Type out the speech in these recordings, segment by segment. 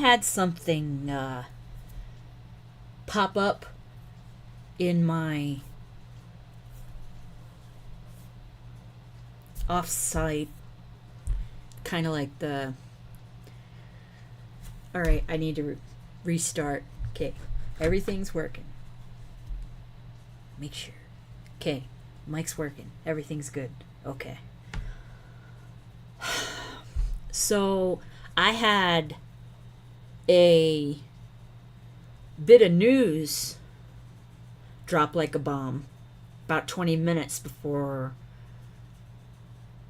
had something pop up in my off-site, kind of like the... All right, I need to restart. Okay, everything's working. Make sure. Okay, mic's working. Everything's good. Okay. So I had a bit of news drop like a bomb about 20 minutes before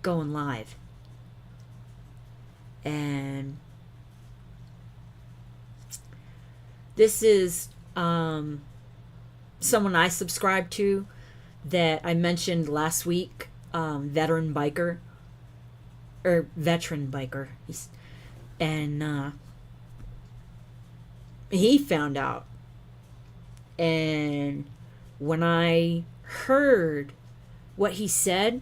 going live. And this is someone I subscribe to that I mentioned last week, veteran biker. And he found out. And when I heard what he said,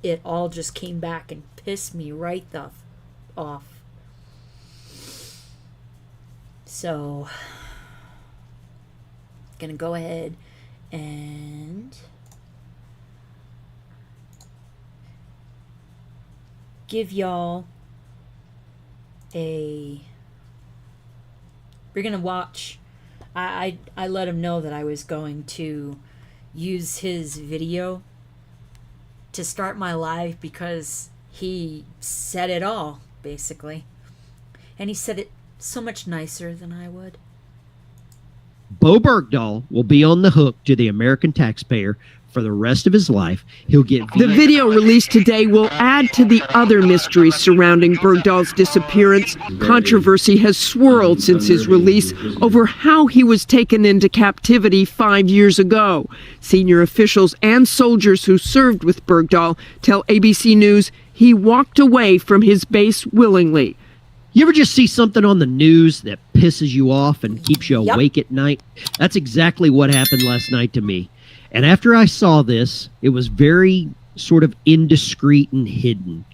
it all just came back and pissed me right the off. So, gonna go ahead and give y'all we're gonna watch. I let him know that I was going to use his video to start my live because he said it all, basically. And he said it so much nicer than I would. Bo Bergdahl will be on the hook to the American taxpayer for the rest of his life. He'll get... The video released today will add to the other mysteries surrounding Bergdahl's disappearance. Controversy has swirled since his release over how he was taken into captivity 5 years ago. Senior officials and soldiers who served with Bergdahl tell ABC News he walked away from his base willingly. You ever just see something on the news that pisses you off and keeps you awake at night? That's exactly what happened last night to me. And after I saw this, it was very sort of indiscreet and hidden,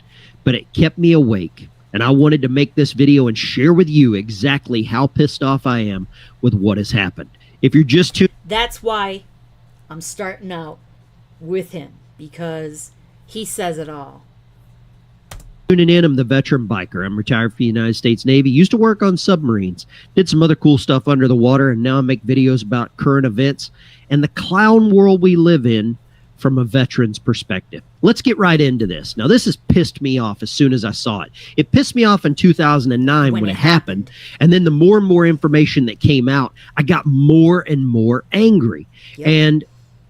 but it kept me awake. And I wanted to make this video and share with you exactly how pissed off I am with what has happened. If you're just too... That's why I'm starting out with him, because he says it all. Tuning in, I'm the veteran biker. I'm retired from the United States Navy. Used to work on submarines. Did some other cool stuff under the water, and now I make videos about current events and the clown world we live in from a veteran's perspective. Let's get right into this. Now, this has pissed me off as soon as I saw it. It pissed me off in 2009 when it happened, and then the more and more information that came out, I got more and more angry. Yep. And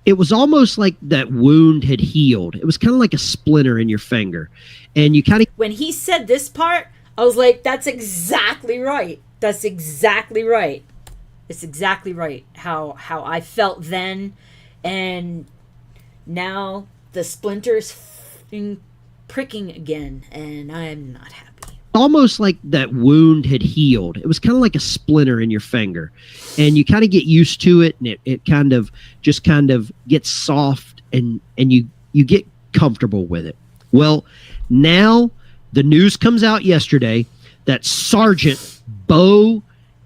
it was almost like that wound had healed. It was kind of like a splinter in your finger. And you kind of... When he said this part, I was like, that's exactly right. That's exactly right. It's exactly right. How I felt then, and now the splinter's pricking again, and I'm not happy. Almost like that wound had healed. It was kind of like a splinter in your finger. And you kind of get used to it, and it kind of gets soft, and you get comfortable with it. Well, now the news comes out yesterday that Sergeant Bo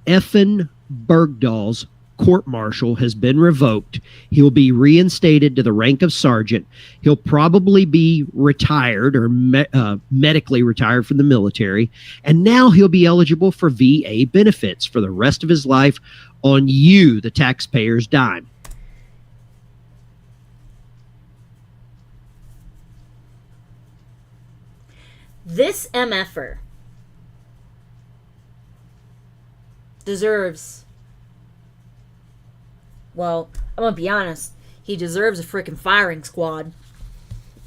effin Bergdahl's court-martial has been revoked. He'll be reinstated to the rank of sergeant. He'll probably be retired or medically retired from the military. And now he'll be eligible for VA benefits for the rest of his life on you, the taxpayer's dime. This MFer deserves, well, I'm gonna be honest, he deserves a freaking firing squad.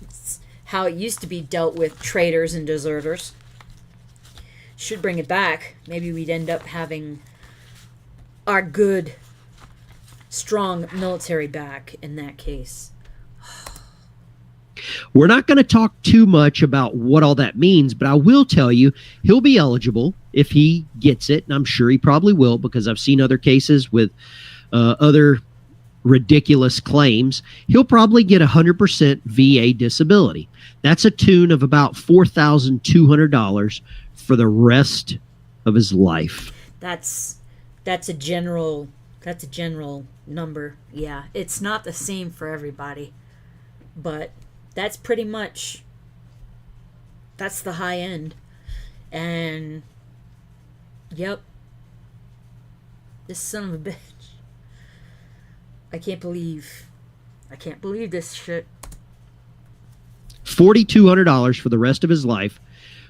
It's how it used to be dealt with traitors and deserters. Should bring it back. Maybe we'd end up having our good, strong military back in that case. We're not going to talk too much about what all that means, but I will tell you he'll be eligible if he gets it, and I'm sure he probably will because I've seen other cases with other ridiculous claims. He'll probably get 100% VA disability. That's a tune of about $4,200 for the rest of his life. That's a general number. Yeah, it's not the same for everybody, but that's pretty much that's the high end. And yep, this son of a bitch. I can't believe this shit. $4,200 for the rest of his life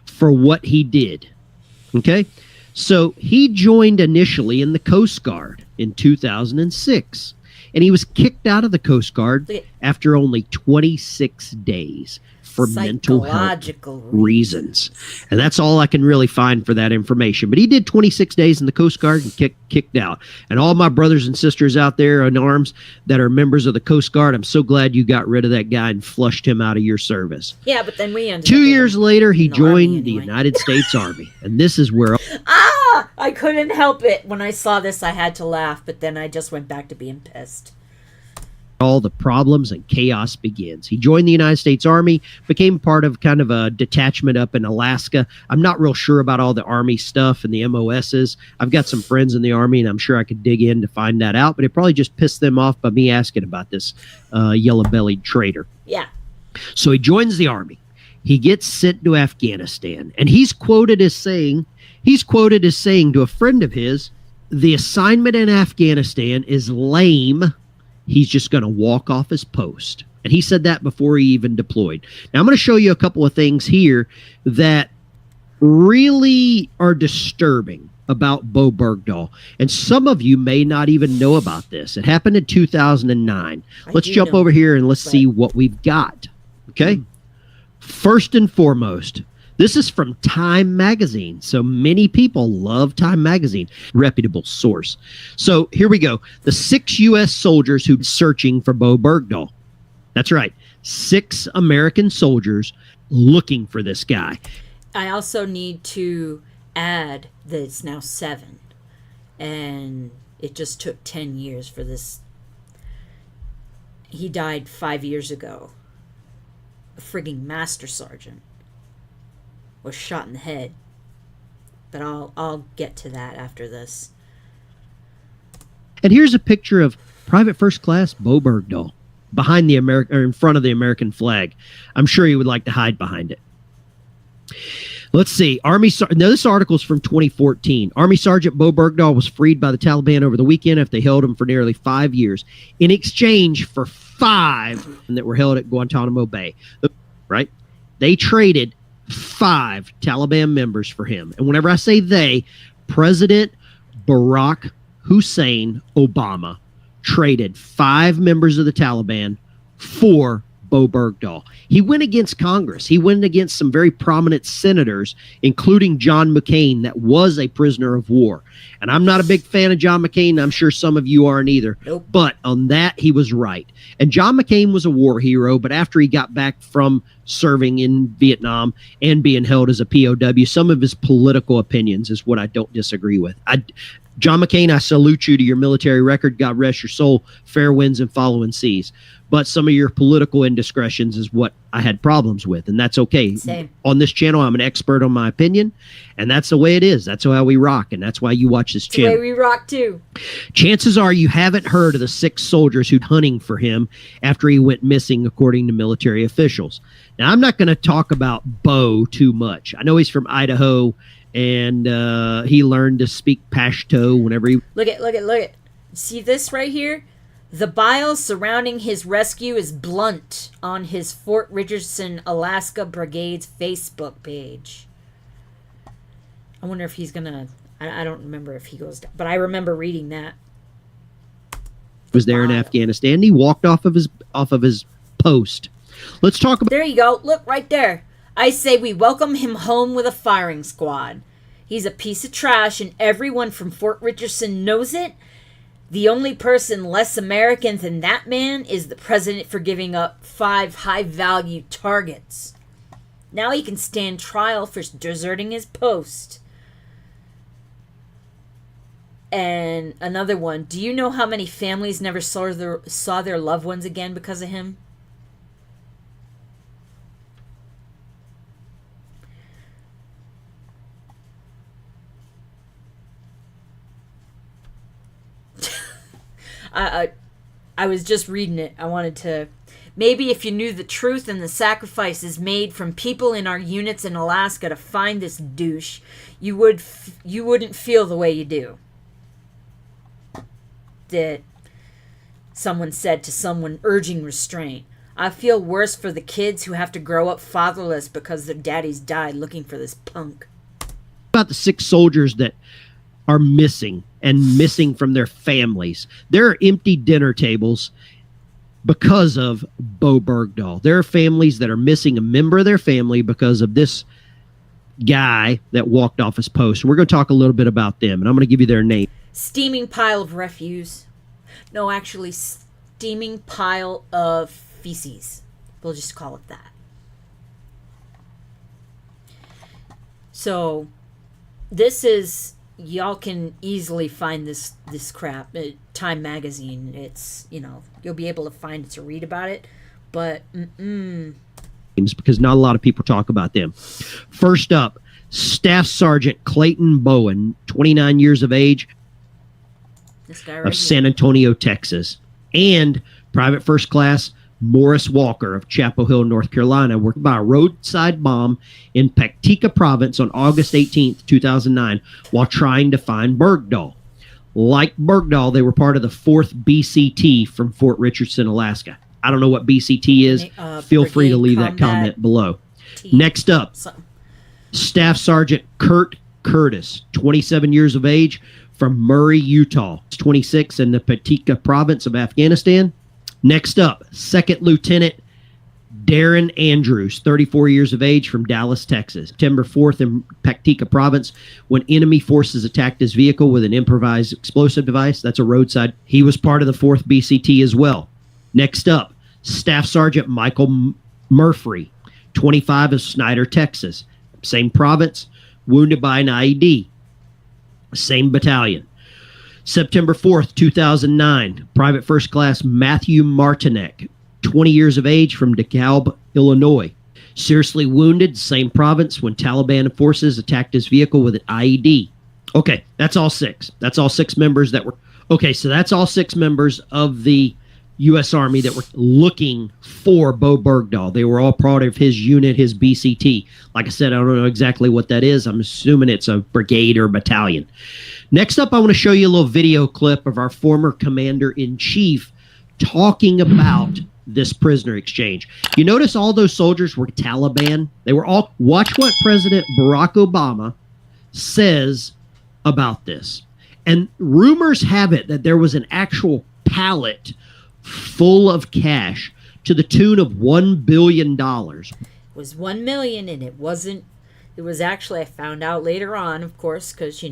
for what he did. Okay? So he joined initially in the Coast Guard in 2006, and he was kicked out of the Coast Guard after only 26 days for mental health reasons. And that's all I can really find for that information. But he did 26 days in the Coast Guard and kicked out. And all my brothers and sisters out there in arms that are members of the Coast Guard, I'm so glad you got rid of that guy and flushed him out of your service. Yeah, but then we ended 2 years later, he joined the United States Army. And this is where... I couldn't help it. When I saw this, I had to laugh, but then I just went back to being pissed. All the problems and chaos begins. He joined the United States Army, became part of kind of a detachment up in Alaska. I'm not real sure about all the Army stuff and the MOSs. I've got some friends in the Army, and I'm sure I could dig in to find that out, but it probably just pissed them off by me asking about this yellow-bellied traitor. Yeah. So he joins the Army. He gets sent to Afghanistan, and he's quoted as saying to a friend of his, the assignment in Afghanistan is lame. He's just going to walk off his post. And he said that before he even deployed. Now, I'm going to show you a couple of things here that really are disturbing about Bo Bergdahl. And some of you may not even know about this. It happened in 2009. Let's jump over here and let's see what we've got. Okay? First and foremost, this is from Time Magazine. So many people love Time Magazine, reputable source. So here we go. The 6 U.S. soldiers who were searching for Bo Bergdahl. That's right. 6 American soldiers looking for this guy. I also need to add that it's now 7. And it just took 10 years for this. He died 5 years ago. A frigging master sergeant was shot in the head, but I'll get to that after this. And here's a picture of Private First Class Bo Bergdahl behind the in front of the American flag. I'm sure he would like to hide behind it. Let's see. Now this article is from 2014. Army Sergeant Bo Bergdahl was freed by the Taliban over the weekend after they held him for nearly 5 years in exchange for 5 that were held at Guantanamo Bay. Right? They traded 5 Taliban members for him. And whenever I say they, President Barack Hussein Obama traded 5 members of the Taliban for Bo Bergdahl. He went against Congress. He went against some very prominent senators, including John McCain, that was a prisoner of war. And I'm not a big fan of John McCain. I'm sure some of you aren't either. Nope. But on that, he was right. And John McCain was a war hero, but after he got back from serving in Vietnam and being held as a POW, some of his political opinions is what I don't disagree with. John McCain, I salute you to your military record. God rest your soul. Fair winds and following seas. But some of your political indiscretions is what I had problems with, and that's okay. Same. On this channel, I'm an expert on my opinion, and that's the way it is. That's how we rock, and that's why you watch this channel. The way we rock, too. Chances are you haven't heard of the 6 soldiers who'd hunting for him after he went missing, according to military officials. Now, I'm not going to talk about Bo too much. I know he's from Idaho, and he learned to speak Pashto whenever he... Look at. See this right here? The bile surrounding his rescue is blunt on his Fort Richardson, Alaska Brigade's Facebook page. I wonder if he's gonna... I don't remember if he goes down, but I remember reading that. Was there in Afghanistan. He walked off of his post. Let's talk about... There you go. Look, right there. I say we welcome him home with a firing squad. He's a piece of trash, and everyone from Fort Richardson knows it. The only person less American than that man is the president for giving up 5 high-value targets. Now he can stand trial for deserting his post. And another one. Do you know how many families never saw their loved ones again because of him? I was just reading it. I wanted to. Maybe if you knew the truth and the sacrifices made from people in our units in Alaska to find this douche, you wouldn't feel the way you do. That someone said to someone urging restraint. I feel worse for the kids who have to grow up fatherless because their daddies died looking for this punk. About the 6 soldiers that are missing and missing from their families. There are empty dinner tables because of Bo Bergdahl. There are families that are missing a member of their family because of this guy that walked off his post. We're going to talk a little bit about them, and I'm going to give you their name. Steaming pile of refuse. No, actually, steaming pile of feces. We'll just call it that. So, this is... Y'all can easily find this crap. Time magazine. It's, you'll be able to find it to read about it. But, because not a lot of people talk about them. First up, Staff Sergeant Clayton Bowen, 29 years of age, this guy right of here. San Antonio, Texas. And Private First Class Morris Walker of Chapel Hill, North Carolina, worked by a roadside bomb in Paktika Province on August 18th, 2009, while trying to find Bergdahl. Like Bergdahl, they were part of the 4th BCT from Fort Richardson, Alaska. I don't know what BCT is. Feel free to leave that comment below. Next up, Staff Sergeant Kurt Curtis, 27 years of age, from Murray, Utah. 26 in the Paktika Province of Afghanistan. Next up, Second Lieutenant Darren Andrews, 34 years of age, from Dallas, Texas. September 4th in Paktika Province, when enemy forces attacked his vehicle with an improvised explosive device. That's a roadside. He was part of the 4th BCT as well. Next up, Staff Sergeant Michael Murphy, 25, of Snyder, Texas. Same province, wounded by an IED. Same battalion. September 4th, 2009, Private First Class Matthew Martinek, 20 years of age, from DeKalb, Illinois. Seriously wounded, same province, when Taliban forces attacked his vehicle with an IED. Okay, that's all 6. That's all 6 members that were... Okay, so that's all 6 members of the U.S. Army that were looking for Bo Bergdahl. They were all part of his unit, his BCT. Like I said, I don't know exactly what that is. I'm assuming it's a brigade or battalion. Next up, I want to show you a little video clip of our former commander-in-chief talking about this prisoner exchange. You notice all those soldiers were Taliban. They were all... Watch what President Barack Obama says about this. And rumors have it that there was an actual pallet full of cash to the tune of $1 billion. It was $1 million, and it wasn't... It was actually... I found out later on, of course, because,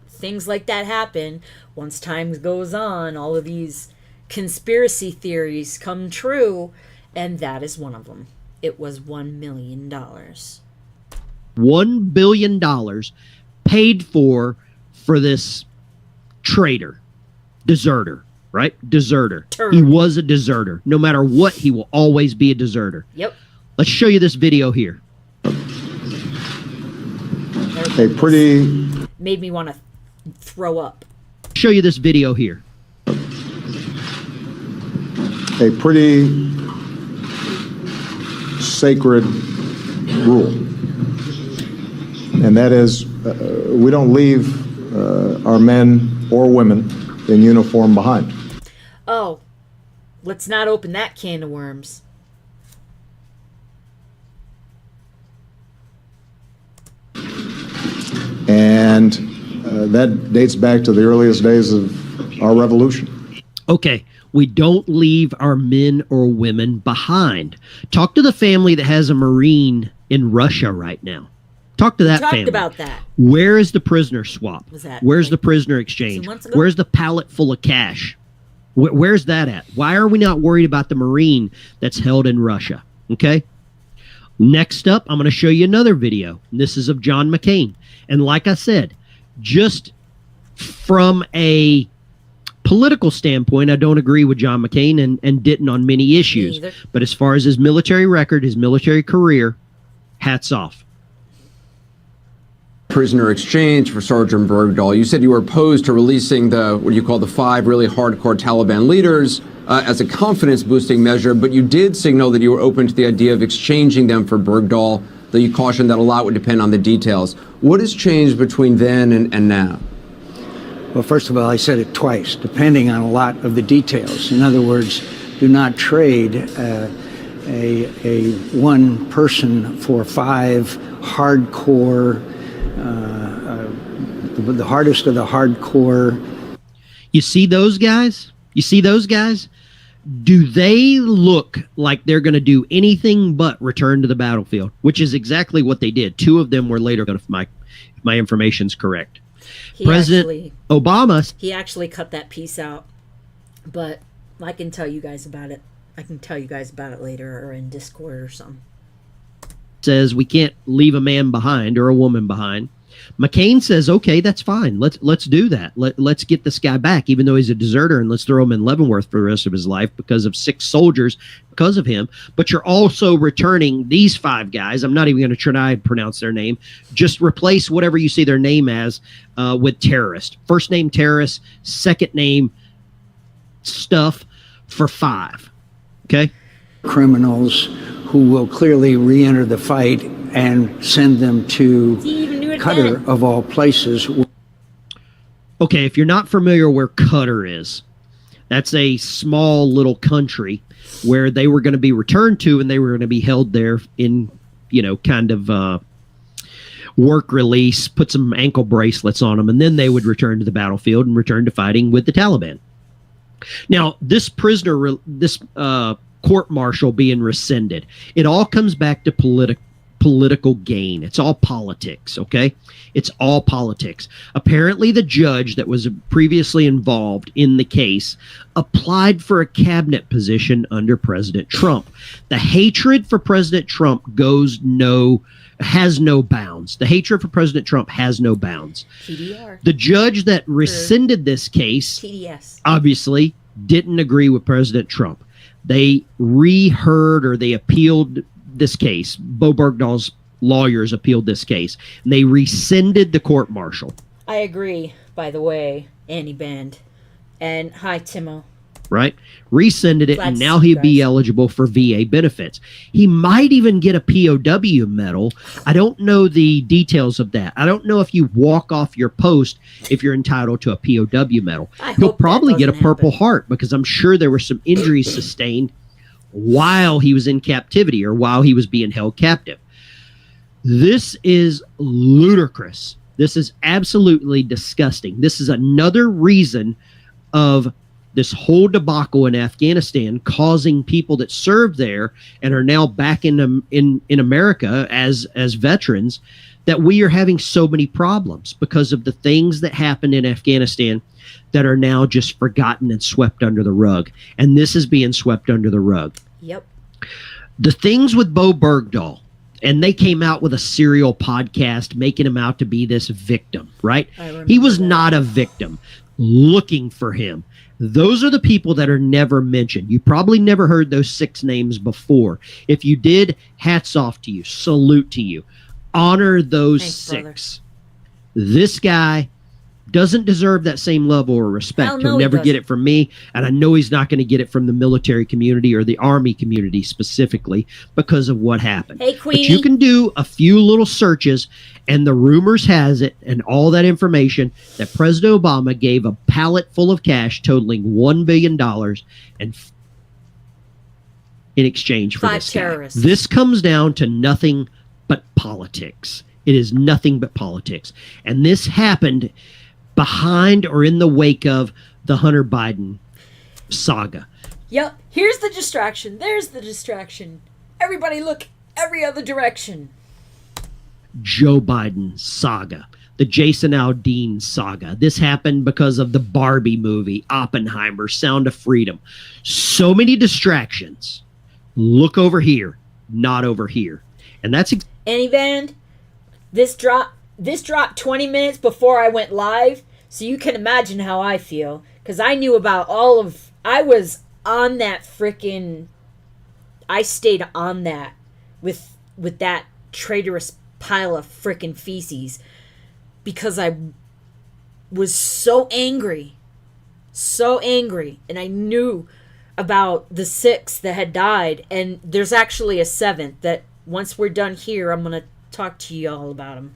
things like that happen. Once time goes on, all of these conspiracy theories come true, and that is one of them. It was $1 million. $1 billion paid for this traitor, deserter, right? Deserter. Turd. He was a deserter. No matter what, he will always be a deserter. Yep. Let's show you this video here. A pretty... Made me want to throw up. Show you this video here. a pretty sacred rule, and that is we don't leave our men or women in uniform behind. Oh, let's not open that can of worms. And that dates back to the earliest days of our revolution. Okay, we don't leave our men or women behind. Talk to the family that has a Marine in Russia right now. Talk to that family. Talked about that. Where is the prisoner swap? Was that Where's like the prisoner exchange? 2 months ago? Where's the pallet full of cash? Where's that at? Why are we not worried about the Marine that's held in Russia? Okay. Next up, I'm going to show you another video. This is of John McCain. And like I said, just from a political standpoint, I don't agree with John McCain and didn't on many issues. But as far as his military record, his military career, hats off. prisoner exchange for Sergeant Bergdahl. You said you were opposed to releasing what you call the 5 really hardcore Taliban leaders as a confidence-boosting measure, but you did signal that you were open to the idea of exchanging them for Bergdahl, though you cautioned that a lot would depend on the details. What has changed between then and now? Well, first of all, I said it twice, depending on a lot of the details. In other words, do not trade a one person for 5 hardcore, the hardest of the hardcore. You see those guys? Do they look like they're going to do anything but return to the battlefield? Which is exactly what they did. 2 of them were later, if my information's correct. President Obama. He actually cut that piece out, but I can tell you guys about it. I can tell you guys about it later or in Discord or something. Says we can't leave a man behind or a woman behind. McCain says, okay, that's fine. Let's do that. Let's get this guy back, even though he's a deserter, and let's throw him in Leavenworth for the rest of his life because of 6 soldiers because of him. But you're also returning these 5 guys. I'm not even going to try to pronounce their name. Just replace whatever you see their name as with terrorist. First name terrorist, second name stuff for 5. Okay? Criminals who will clearly re-enter the fight and send them to Qatar, of all places. Okay, if you're not familiar where Qatar is, that's a small little country where they were going to be returned to, and they were going to be held there in, kind of work release, put some ankle bracelets on them, and then they would return to the battlefield and return to fighting with the Taliban. Now, this prisoner, this court-martial being rescinded, it all comes back to political gain. It's all politics, okay? It's all politics. Apparently, the judge that was previously involved in the case applied for a cabinet position under President Trump. The hatred for President Trump has no bounds. The hatred for President Trump has no bounds. TDR. The judge that rescinded this case TDS. obviously didn't agree with President Trump. They they appealed this case. Bo Bergdahl's lawyers appealed this case, and they rescinded the court-martial. I agree, by the way, Annie Band. And hi, Timo. Right? Rescinded it, Glad and to now see you he'd be guys. eligible for VA benefits. He might even get a POW medal. I don't know the details of that. I don't know if you walk off your post if you're entitled to a POW medal. I He'll hope that probably get a doesn't Purple happen. Heart because I'm sure there were some injuries sustained while he was in captivity or while he was being held captive. This is ludicrous. This is absolutely disgusting. This is another reason of this whole debacle in Afghanistan causing people that served there and are now back in America as veterans, that we are having so many problems because of the things that happened in Afghanistan that are now just forgotten and swept under the rug. And this is being swept under the rug. Yep. The things with Bo Bergdahl, and they came out with a serial podcast making him out to be this victim, right? He was not a victim. Looking for him. Those are the people that are never mentioned. You probably never heard those 6 names before. If you did, hats off to you. Salute to you. Honor those Thanks, 6. This guy doesn't deserve that same level of respect. Hell no, He'll he never get doesn't. it from me, and I know he's not going to get it from the military community or the Army community specifically because of what happened. Hey, But Queenie. you can do a few little searches, and the rumors has it, and all that information, that President Obama gave a pallet full of cash totaling $1 billion in exchange for 5 this guy. terrorists. This comes down to nothing but politics. It is nothing but politics. And this happened behind or in the wake of the Hunter Biden saga. Yep. Here's the distraction. There's the distraction. Everybody look every other direction. Joe Biden saga, the Jason Aldean saga. This happened because of the Barbie movie, Oppenheimer, Sound of Freedom. So many distractions. Look over here, not over here. And that's Annie Band, this dropped 20 minutes before I went live, so you can imagine how I feel. Because I knew about I was on that frickin', I stayed on that with that traitorous pile of frickin' feces. because I was so angry, and I knew about the 6 that had died, and there's actually a 7th that once we're done here, I'm going to talk to you all about him.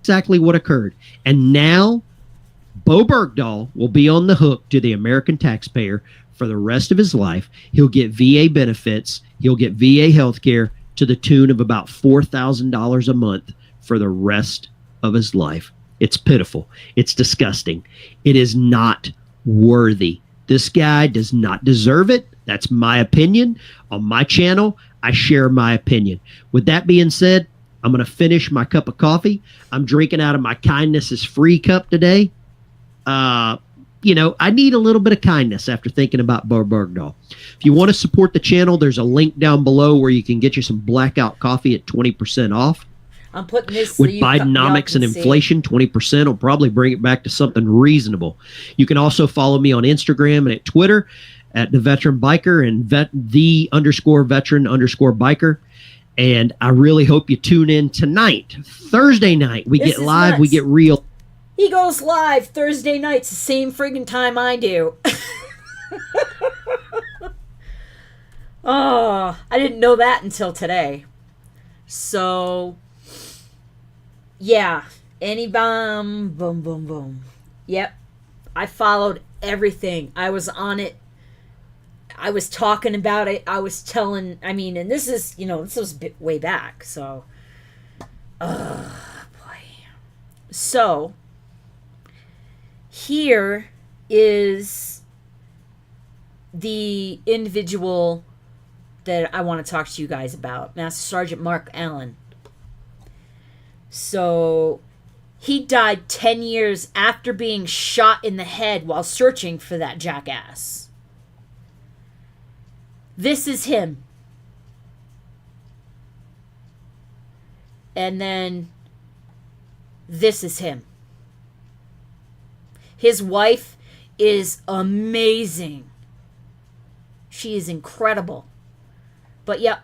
Exactly what occurred. And now Bo Bergdahl will be on the hook to the American taxpayer for the rest of his life. He'll get VA benefits. He'll get VA health care to the tune of about $4,000 a month for the rest of his life. It's pitiful. It's disgusting. It is not worthy. This guy does not deserve it. That's my opinion. On my channel, I share my opinion. With that being said, I'm going to finish my cup of coffee. I'm drinking out of my kindness is free cup today. You know, I need a little bit of kindness after thinking about Bo Bergdahl. If you want to support the channel, there's a link down below where you can get you some blackout coffee at 20% off. I'm putting this with Bidenomics and inflation. 20% will probably bring it back to something reasonable. You can also follow me on Instagram and at Twitter at the Veteran Biker and _veteran_biker. And I really hope you tune in tonight, Thursday night. We get live, nuts. we get real. He goes live Thursday nights, the same friggin' time I do. Oh, I didn't know that until today. So, yeah. Boom, boom, boom. Yep. I followed everything. I was on it. I was talking about it. I was telling, and this is, this was way back. So, boy. So, here is the individual that I want to talk to you guys about, Master Sergeant Mark Allen. So, he died 10 years after being shot in the head while searching for that jackass. This is him. And then this is him. His wife is amazing. She is incredible. But yep,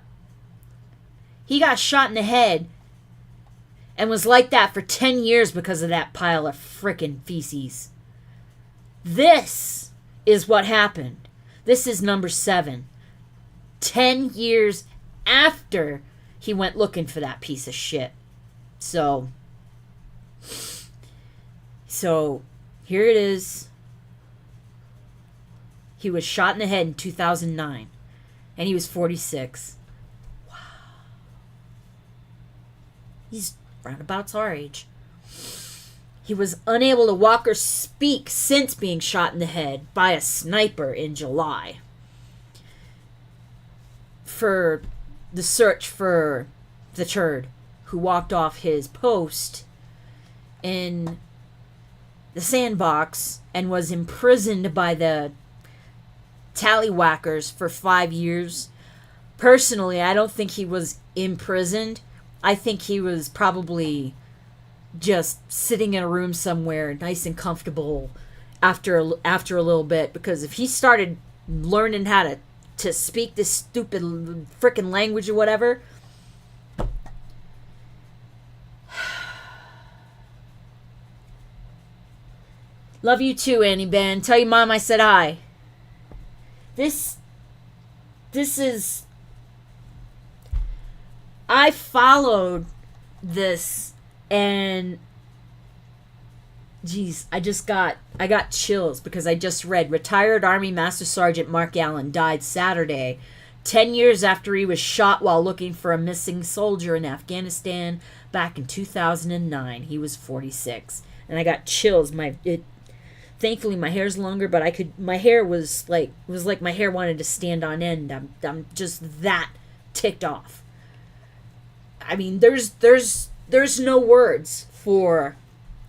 he got shot in the head and was like that for 10 years because of that pile of frickin' feces. This is what happened. This is number 7. 10 years after he went looking for that piece of shit. So here it is. He was shot in the head in 2009. And he was 46. Wow. He's roundabouts our age. He was unable to walk or speak since being shot in the head by a sniper in July. For the search for the turd who walked off his post in the sandbox and was imprisoned by the tallywhackers for 5 years. Personally, I don't think he was imprisoned. I think he was probably just sitting in a room somewhere nice and comfortable after a little bit, because if he started learning how to speak this stupid frickin' language or whatever, love you too, Annie Ben. Tell your mom I said hi. This is... I followed this and... Geez, I got chills because I just read retired Army Master Sergeant Mark Allen died Saturday, 10 years after he was shot while looking for a missing soldier in Afghanistan back in 2009. He was 46. And I got chills. Thankfully, my hair's longer, but my hair was like my hair wanted to stand on end. I'm just that ticked off. I mean, there's no words for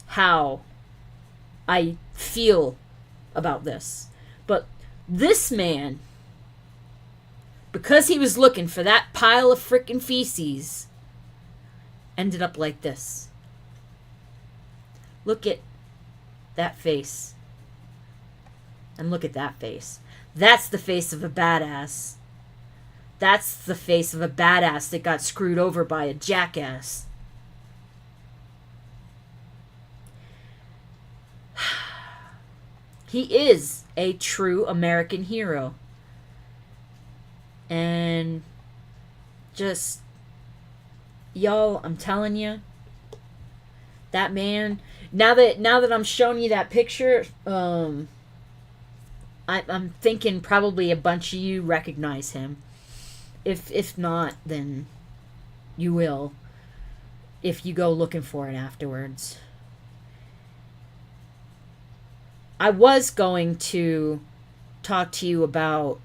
how I feel about this. But this man, because he was looking for that pile of frickin' feces, ended up like this. Look at that face. And look at that face. That's the face of a badass. That's the face of a badass that got screwed over by a jackass. He is a true American hero. And just, y'all, I'm telling you, that man, now that I'm showing you that picture, I'm thinking probably a bunch of you recognize him. If not, then you will if you go looking for it afterwards. I was going to talk to you about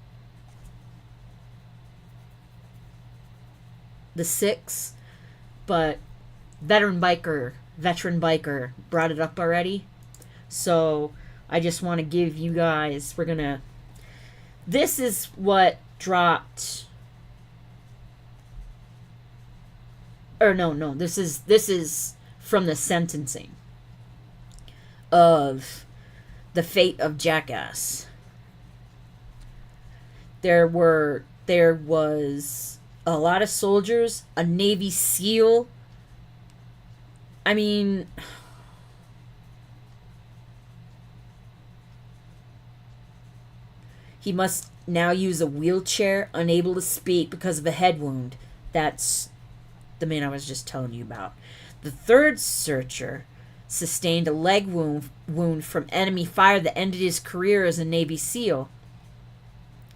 the 6, but veteran biker brought it up already. So I just want to give you guys, this is what dropped, or no, this is from the sentencing of the fate of Jackass. There was a lot of soldiers, a Navy SEAL. I mean, he must now use a wheelchair, unable to speak because of a head wound. That's the man I was just telling you about. The 3rd searcher sustained a leg wound from enemy fire that ended his career as a Navy SEAL.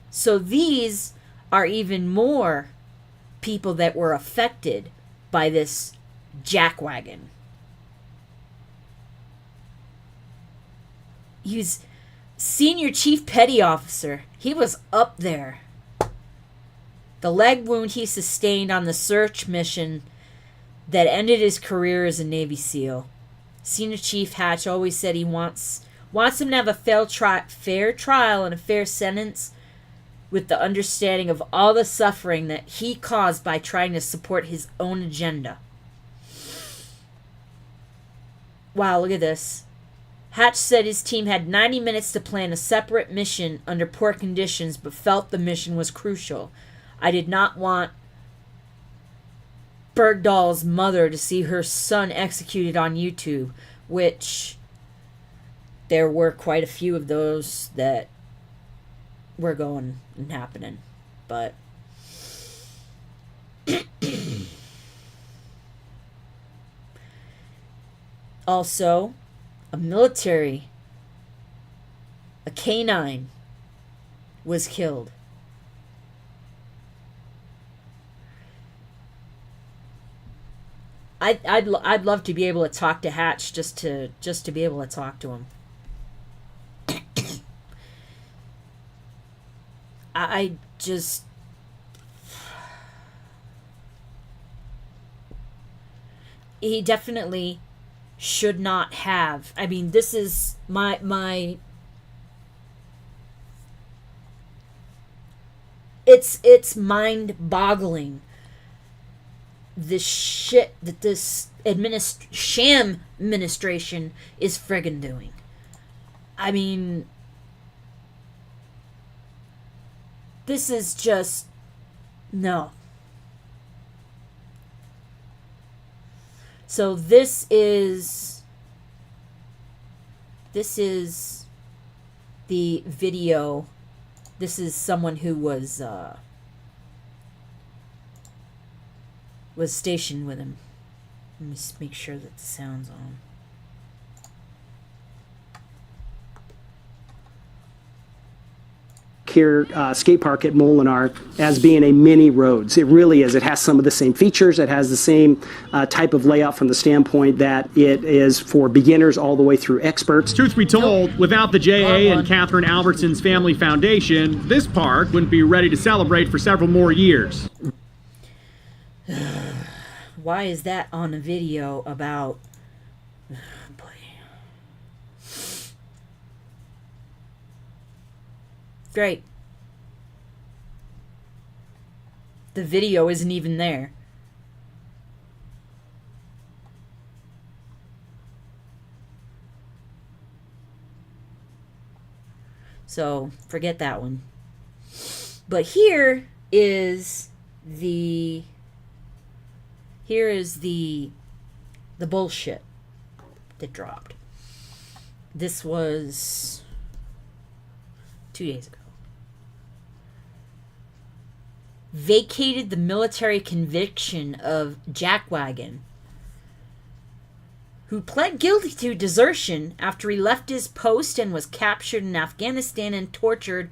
So these are even more people that were affected by this jackwagon. He's Senior Chief Petty Officer. He was up there. The leg wound he sustained on the search mission that ended his career as a Navy SEAL. Senior Chief Hatch always said he wants him to have a fair trial and a fair sentence, with the understanding of all the suffering that he caused by trying to support his own agenda. Wow, look at this. Hatch said his team had 90 minutes to plan a separate mission under poor conditions, but felt the mission was crucial. I did not want Bergdahl's mother to see her son executed on YouTube, which there were quite a few of those that were going and happening. But also, a canine was killed. I'd love to be able to talk to Hatch just to be able to talk to him. I just, he definitely should not have. I mean, this is my it's mind-boggling, the shit that this sham administration is friggin' doing. I mean, this is just, no. So this is the video. This is someone who was stationed with him. Let me just make sure that the sound's on. Here, skate park at Molinar as being a mini Rhodes. It really is. It has some of the same features. It has the same type of layout from the standpoint that it is for beginners all the way through experts. Truth be told, without the JA and Catherine Albertson's Family Foundation, this park wouldn't be ready to celebrate for several more years. Why is that on a video about... Great. The video isn't even there. So, forget that one. But here is the bullshit that dropped. This was 2 days ago, vacated the military conviction of Jackwagon, who pled guilty to desertion after he left his post and was captured in Afghanistan and tortured,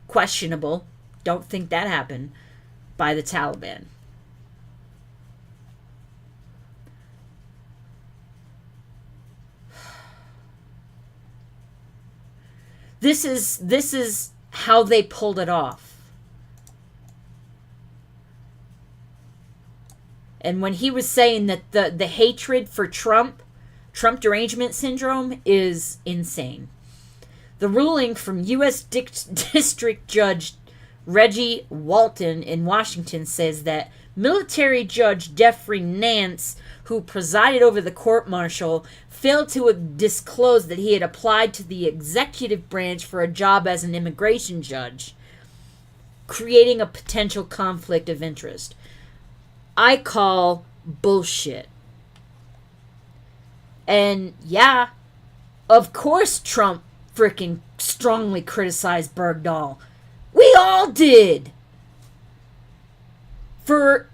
questionable, don't think that happened, by the Taliban. This is how they pulled it off. And when he was saying that the hatred for Trump derangement syndrome is insane. The ruling from U.S. District Judge Reggie Walton in Washington says that military judge Jeffrey Nance, who presided over the court-martial, failed to disclose that he had applied to the executive branch for a job as an immigration judge, creating a potential conflict of interest. I call bullshit. And yeah, of course Trump freaking strongly criticized Bergdahl. We all did. For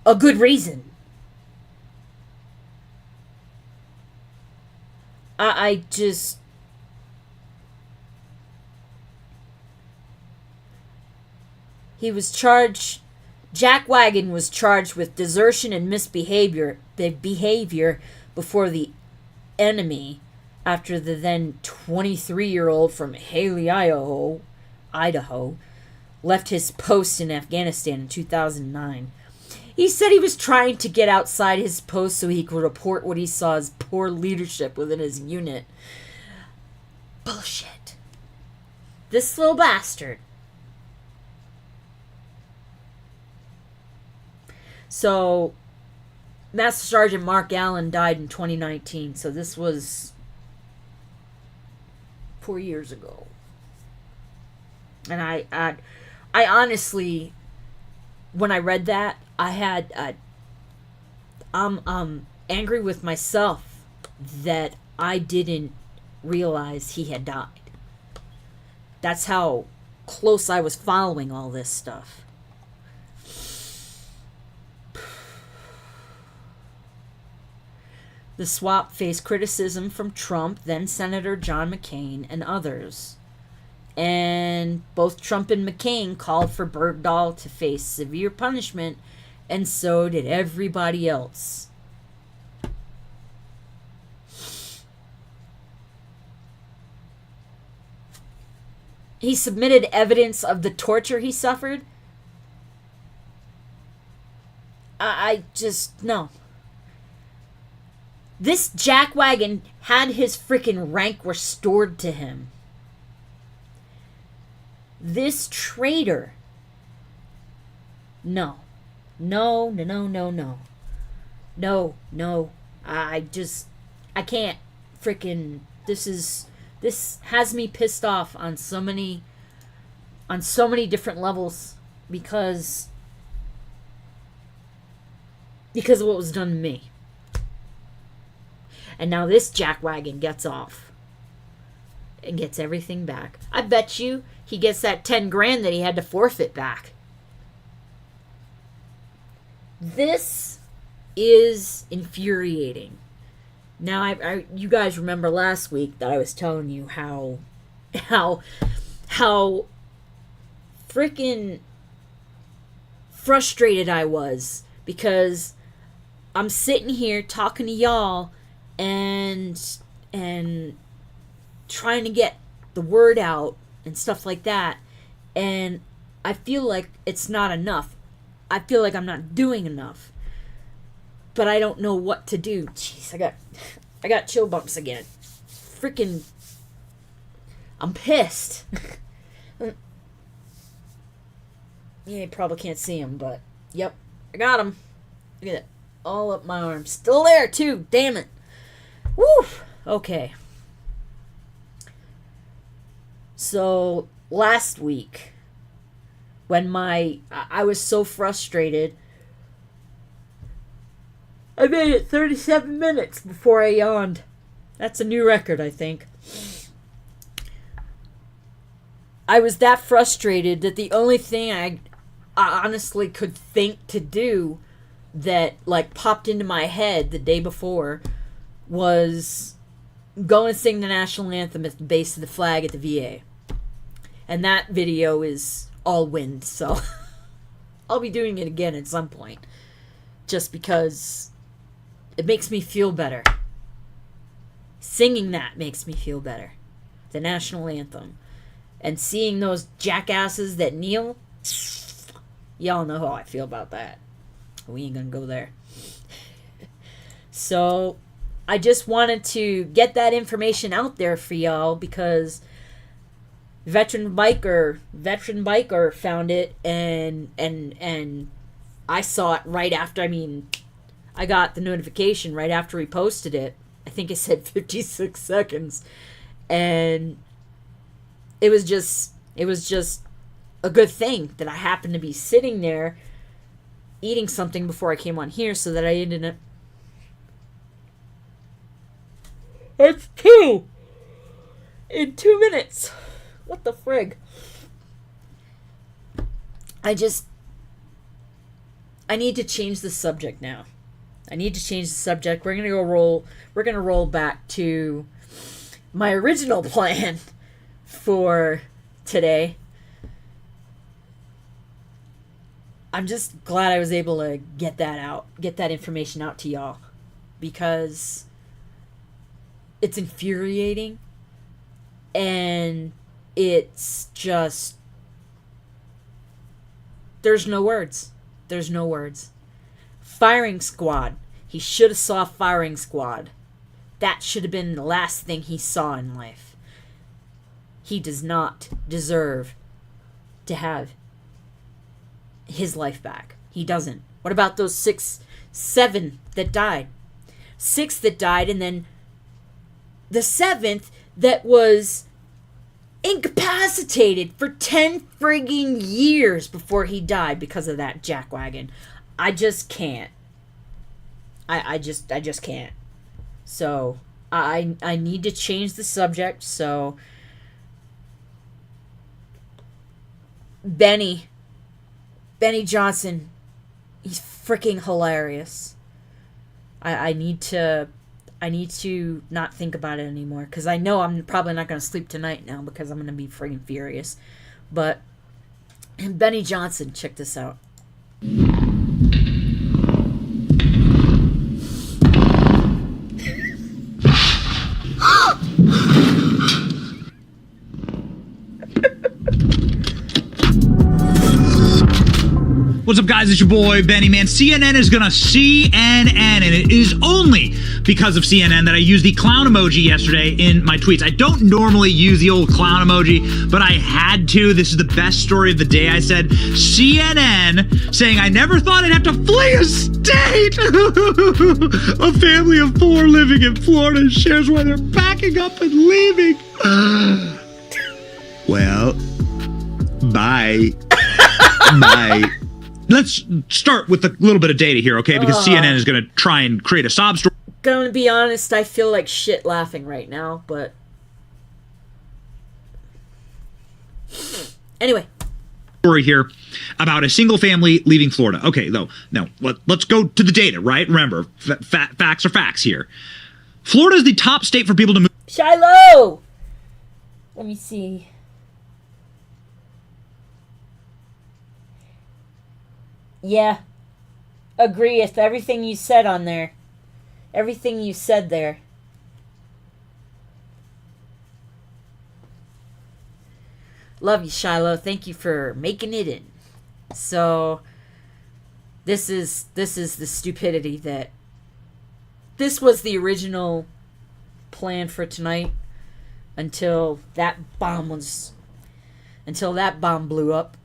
a good reason. I just... He was charged... Jackwagon was charged with desertion and misbehavior before the enemy after the then 23-year-old from Haley, Idaho, left his post in Afghanistan in 2009. He said he was trying to get outside his post so he could report what he saw as poor leadership within his unit. Bullshit. This little bastard. So, Master Sergeant Mark Allen died in 2019, so this was 4 years ago. And I honestly, when I read that, I'm angry with myself that I didn't realize he had died. That's how close I was following all this stuff. The swap faced criticism from Trump, then Senator John McCain, and others. And both Trump and McCain called for Bergdahl to face severe punishment, and so did everybody else. He submitted evidence of the torture he suffered. I just, no. This jackwagon had his freaking rank restored to him. This traitor. No. No. I can't freaking, this has me pissed off on so many different levels because of what was done to me. And now this jackwagon gets off and gets everything back. I bet you he gets that 10 grand that he had to forfeit back. This is infuriating. Now, you guys remember last week that I was telling you how freaking frustrated I was because I'm sitting here talking to y'all and trying to get the word out and stuff like that, and I feel like it's not enough. I feel like I'm not doing enough, but I don't know what to do. Jeez, I got chill bumps again. Freaking, I'm pissed. You probably can't see him, but yep, I got him. Look at it, all up my arm. Still there too. Damn it. Woo! Okay. So, last week, when I was so frustrated, I made it 37 minutes before I yawned. That's a new record, I think. I was that frustrated that the only thing I honestly could think to do that like popped into my head the day before was go and sing the national anthem at the base of the flag at the VA. And that video is all wind, so I'll be doing it again at some point. Just because it makes me feel better. Singing that makes me feel better. The national anthem. And seeing those jackasses that kneel, y'all know how I feel about that. We ain't gonna go there. So, I just wanted to get that information out there for y'all because veteran biker found it and I saw it right after. I got the notification right after he posted it. I think it said 56 seconds, and it was just a good thing that I happened to be sitting there eating something before I came on here, so that I didn't. It's 2 in 2 minutes. What the frig? I need to change the subject now. I need to change the subject. We're gonna roll back to my original plan for today. I'm just glad I was able to get that information out to y'all, because it's infuriating and it's just, there's no words. Firing squad. He should have saw firing squad. That should have been the last thing he saw in life. He does not deserve to have his life back. He doesn't. What about those 7 that died? 6 that died, and then the 7th that was incapacitated for 10 frigging years before he died because of that jackwagon. I just can't. I just can't. So I need to change the subject. So Benny Johnson, he's freaking hilarious. I need to not think about it anymore, because I know I'm probably not going to sleep tonight now because I'm going to be friggin' furious. But Benny Johnson, check this out. What's up, guys? It's your boy, Benny, man. CNN is gonna CNN, and it is only because of CNN that I used the clown emoji yesterday in my tweets. I don't normally use the old clown emoji, but I had to. This is the best story of the day. I said, CNN saying, I never thought I'd have to flee a state. A family of 4 living in Florida shares why they're packing up and leaving. Well, bye. Bye. Let's start with a little bit of data here, okay? Because CNN is going to try and create a sob story. Gonna be honest, I feel like shit laughing right now, but anyway. Story here about a single family leaving Florida. Okay, though, now let's go to the data, right? Remember, facts are facts here. Florida is the top state for people to move. Shiloh! Let me see. Yeah. Agree with everything you said on there. Everything you said there. Love you, Shiloh. Thank you for making it in. So, this is the stupidity that... This was the original plan for tonight until that bomb blew up.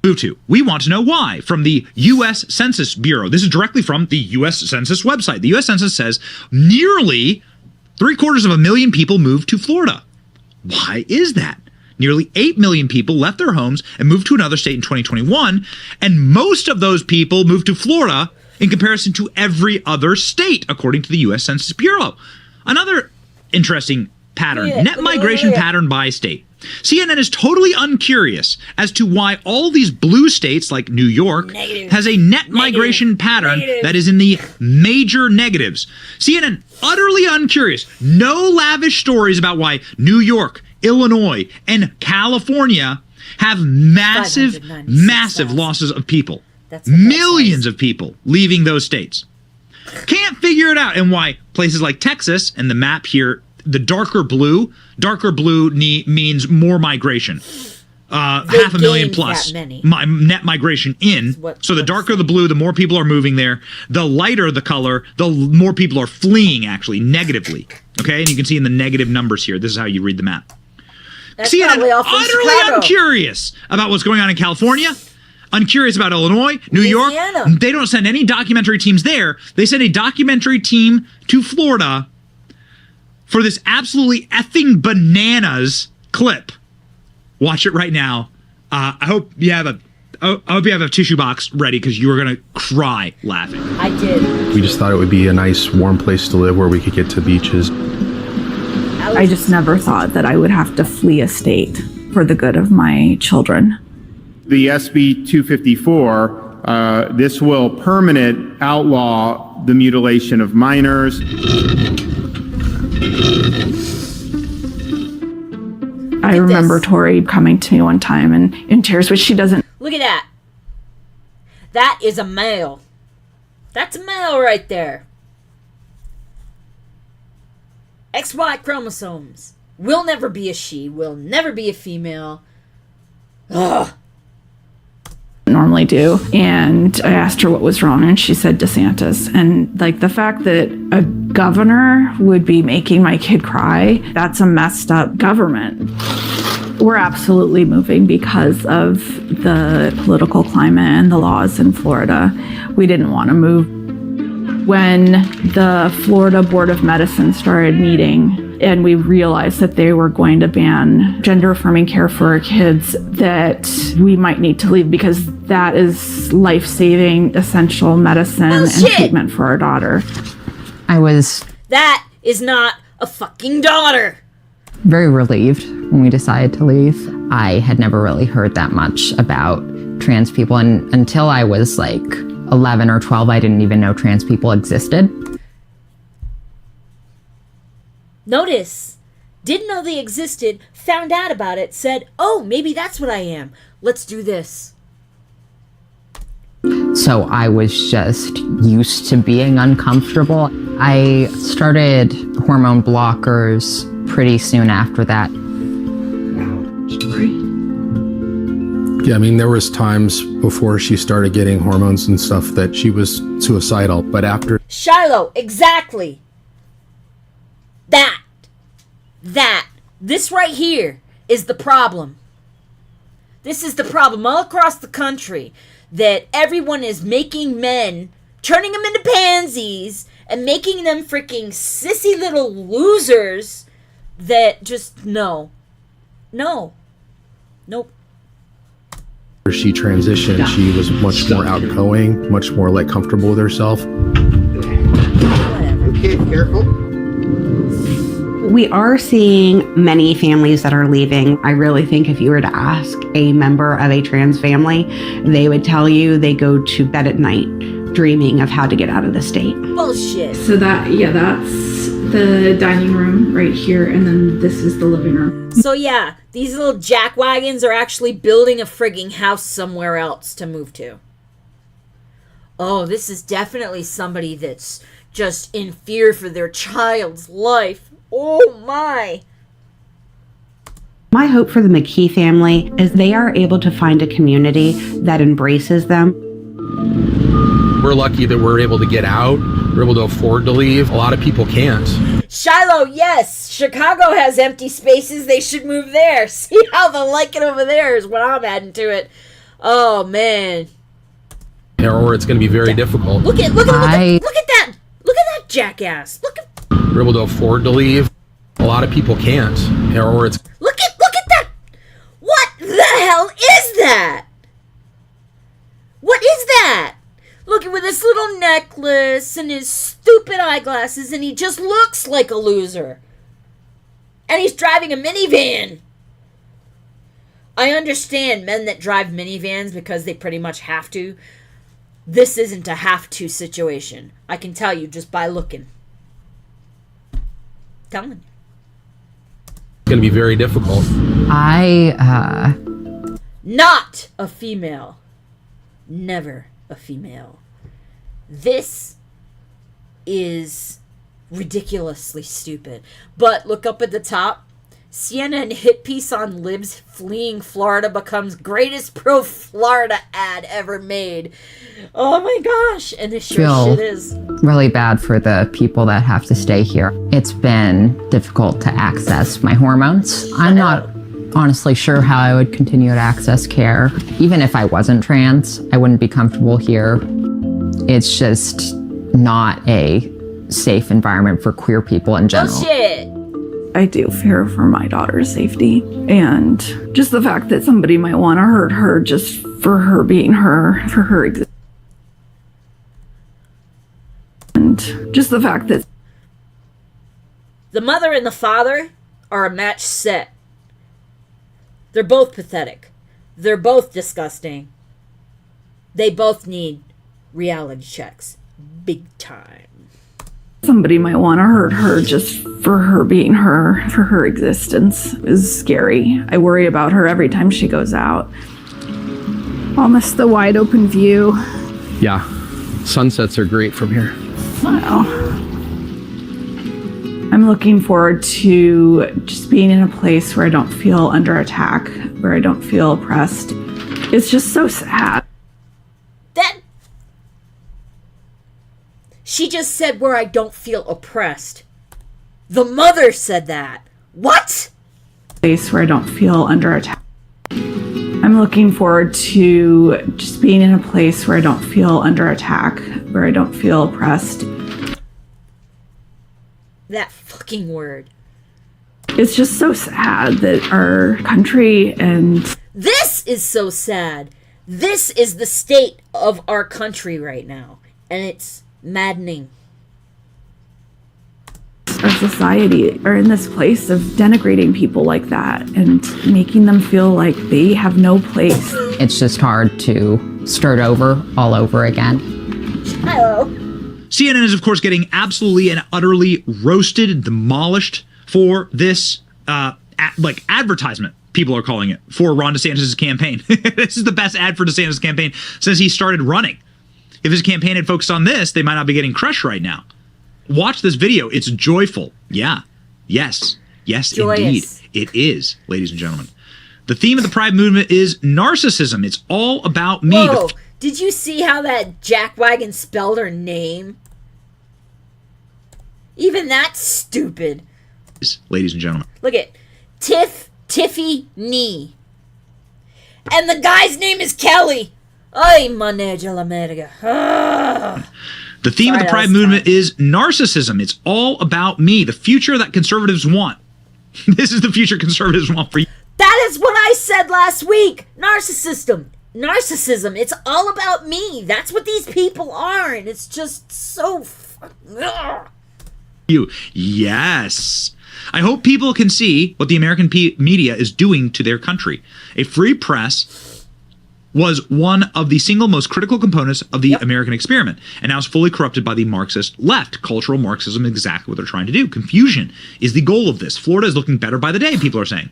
To. We want to know why from the U.S. Census Bureau. This is directly from the U.S. Census website. The U.S. Census says nearly 750,000 people moved to Florida. Why is that? Nearly 8 million people left their homes and moved to another state in 2021, and most of those people moved to Florida in comparison to every other state, according to the U.S. Census Bureau. Another interesting pattern, net migration pattern by state. CNN is totally uncurious as to why all these blue states like New York has a net migration pattern that is in the major negatives. CNN utterly uncurious. No lavish stories about why New York, Illinois, and California have massive losses of people. Millions of people leaving those states. Can't figure it out. And why places like Texas, and the map here, the darker blue means more migration. 500,000 plus net migration in. So the darker the blue, the more people are moving there. The lighter the color, the more people are fleeing, actually, negatively. Okay, and you can see in the negative numbers here. This is how you read the map. CNN utterly uncurious about what's going on in California. Uncurious about Illinois, New York. They don't send any documentary teams there. They send a documentary team to Florida for this absolutely effing bananas clip. Watch it right now. I hope you have a tissue box ready because you are gonna cry laughing. I did. We just thought it would be a nice, warm place to live where we could get to beaches. I just never thought that I would have to flee a state for the good of my children. The SB 254, this will permanent outlaw the mutilation of minors. I remember Tori coming to me one time and in tears, which she doesn't. Look at that. That is a male. That's a male right there. XY chromosomes. Will never be a she. Will never be a female. Ugh. Normally do. And I asked her what was wrong, and she said DeSantis. And like the fact that a governor would be making my kid cry, that's a messed up government. We're absolutely moving because of the political climate and the laws in Florida. We didn't want to move. When the Florida Board of Medicine started meeting and we realized that they were going to ban gender-affirming care for our kids, that we might need to leave because that is life-saving, essential medicine and treatment for our daughter. That is not a fucking daughter. Very relieved when we decided to leave. I had never really heard that much about trans people, and until I was like 11 or 12, I didn't even know trans people existed. Notice, didn't know they existed, found out about it, said, oh, maybe that's what I am. Let's do this. So I was just used to being uncomfortable. I started hormone blockers pretty soon after that. Yeah, I mean, there was times before she started getting hormones and stuff that she was suicidal, but after... Shiloh, exactly. This right here is the problem. This is the problem all across the country, that everyone is making men, turning them into pansies, and making them freaking sissy little losers that just, no. Nope. She transitioned, she was much more outgoing, much more like comfortable with herself. Okay, careful. We are seeing many families that are leaving. I really think if you were to ask a member of a trans family, they would tell you they go to bed at night dreaming of how to get out of the state. Bullshit. So that's the dining room right here, and then this is the living room. So yeah, these little jackwagons are actually building a frigging house somewhere else to move to. Oh, this is definitely somebody that's just in fear for their child's life. Oh my. My hope for the McKee family is they are able to find a community that embraces them. We're lucky that we're able to get out. We're able to afford to leave. A lot of people can't. Shiloh, yes. Chicago has empty spaces. They should move there. See how they'll like it over there is what I'm adding to it. Oh, man. Or it's going to be very difficult. Look at that. Look at that jackass. We're able to afford to leave. A lot of people can't. Or it's... Look at that. What the hell is that? What is that? Looking with his little necklace and his stupid eyeglasses, and he just looks like a loser. And he's driving a minivan. I understand men that drive minivans because they pretty much have to. This isn't a have-to situation. I can tell you just by looking. Telling you. It's going to be very difficult. Not a female. Never a female. This is ridiculously stupid. But look up at the top. CNN hit piece on libs fleeing Florida becomes greatest pro-Florida ad ever made. Oh my gosh. And this shit is really bad for the people that have to stay here. It's been difficult to access my hormones. I'm not honestly sure how I would continue to access care. Even if I wasn't trans, I wouldn't be comfortable here. It's just not a safe environment for queer people in general. Oh shit. I do fear for my daughter's safety, and just the fact that somebody might want to hurt her just for her being her, for her existence. And just the fact that the mother and the father are a match set. They're both pathetic. They're both disgusting. They both need reality checks. Big time. somebody might want to hurt her just for her being her, for her existence is scary. I worry about her every time she goes out. Almost the wide open view. Yeah, sunsets are great from here. Wow. I'm looking forward to just being in a place where I don't feel under attack, where I don't feel oppressed. It's just so sad. She just said where I don't feel oppressed. The mother said that. What? Place where I don't feel under attack. I'm looking forward to just being in a place where I don't feel under attack, where I don't feel oppressed. That fucking word. It's just so sad that our country and... This is so sad. This is the state of our country right now. And it's maddening. Our society are in this place of denigrating people like that and making them feel like they have no place. It's just hard to start over all over again. Hello. CNN is, of course, getting absolutely and utterly roasted and demolished for this, advertisement, people are calling it, for Ron DeSantis' campaign. This is the best ad for DeSantis' campaign since he started running. If his campaign had focused on this, they might not be getting crushed right now. Watch this video. It's joyful. Yeah. Yes. Yes, Joyous. Indeed. It is, ladies and gentlemen. The theme of the Pride movement is narcissism. It's all about me. Whoa. Did you see how that jackwagon spelled her name? Even that's stupid. Ladies and gentlemen. Look at Tiffy Nee. And the guy's name is Kelly. Ay, maneja la merga. The theme of the Pride movement is narcissism. It's all about me, the future that conservatives want. This is the future conservatives want for you. That is what I said last week. Narcissism. It's all about me. That's what these people are. And it's just so... You. Yes. I hope people can see what the American media is doing to their country. A free press was one of the single most critical components of the American experiment, and now is fully corrupted by the Marxist left. Cultural Marxism is exactly what they're trying to do. Confusion is the goal of this. Florida is looking better by the day, people are saying.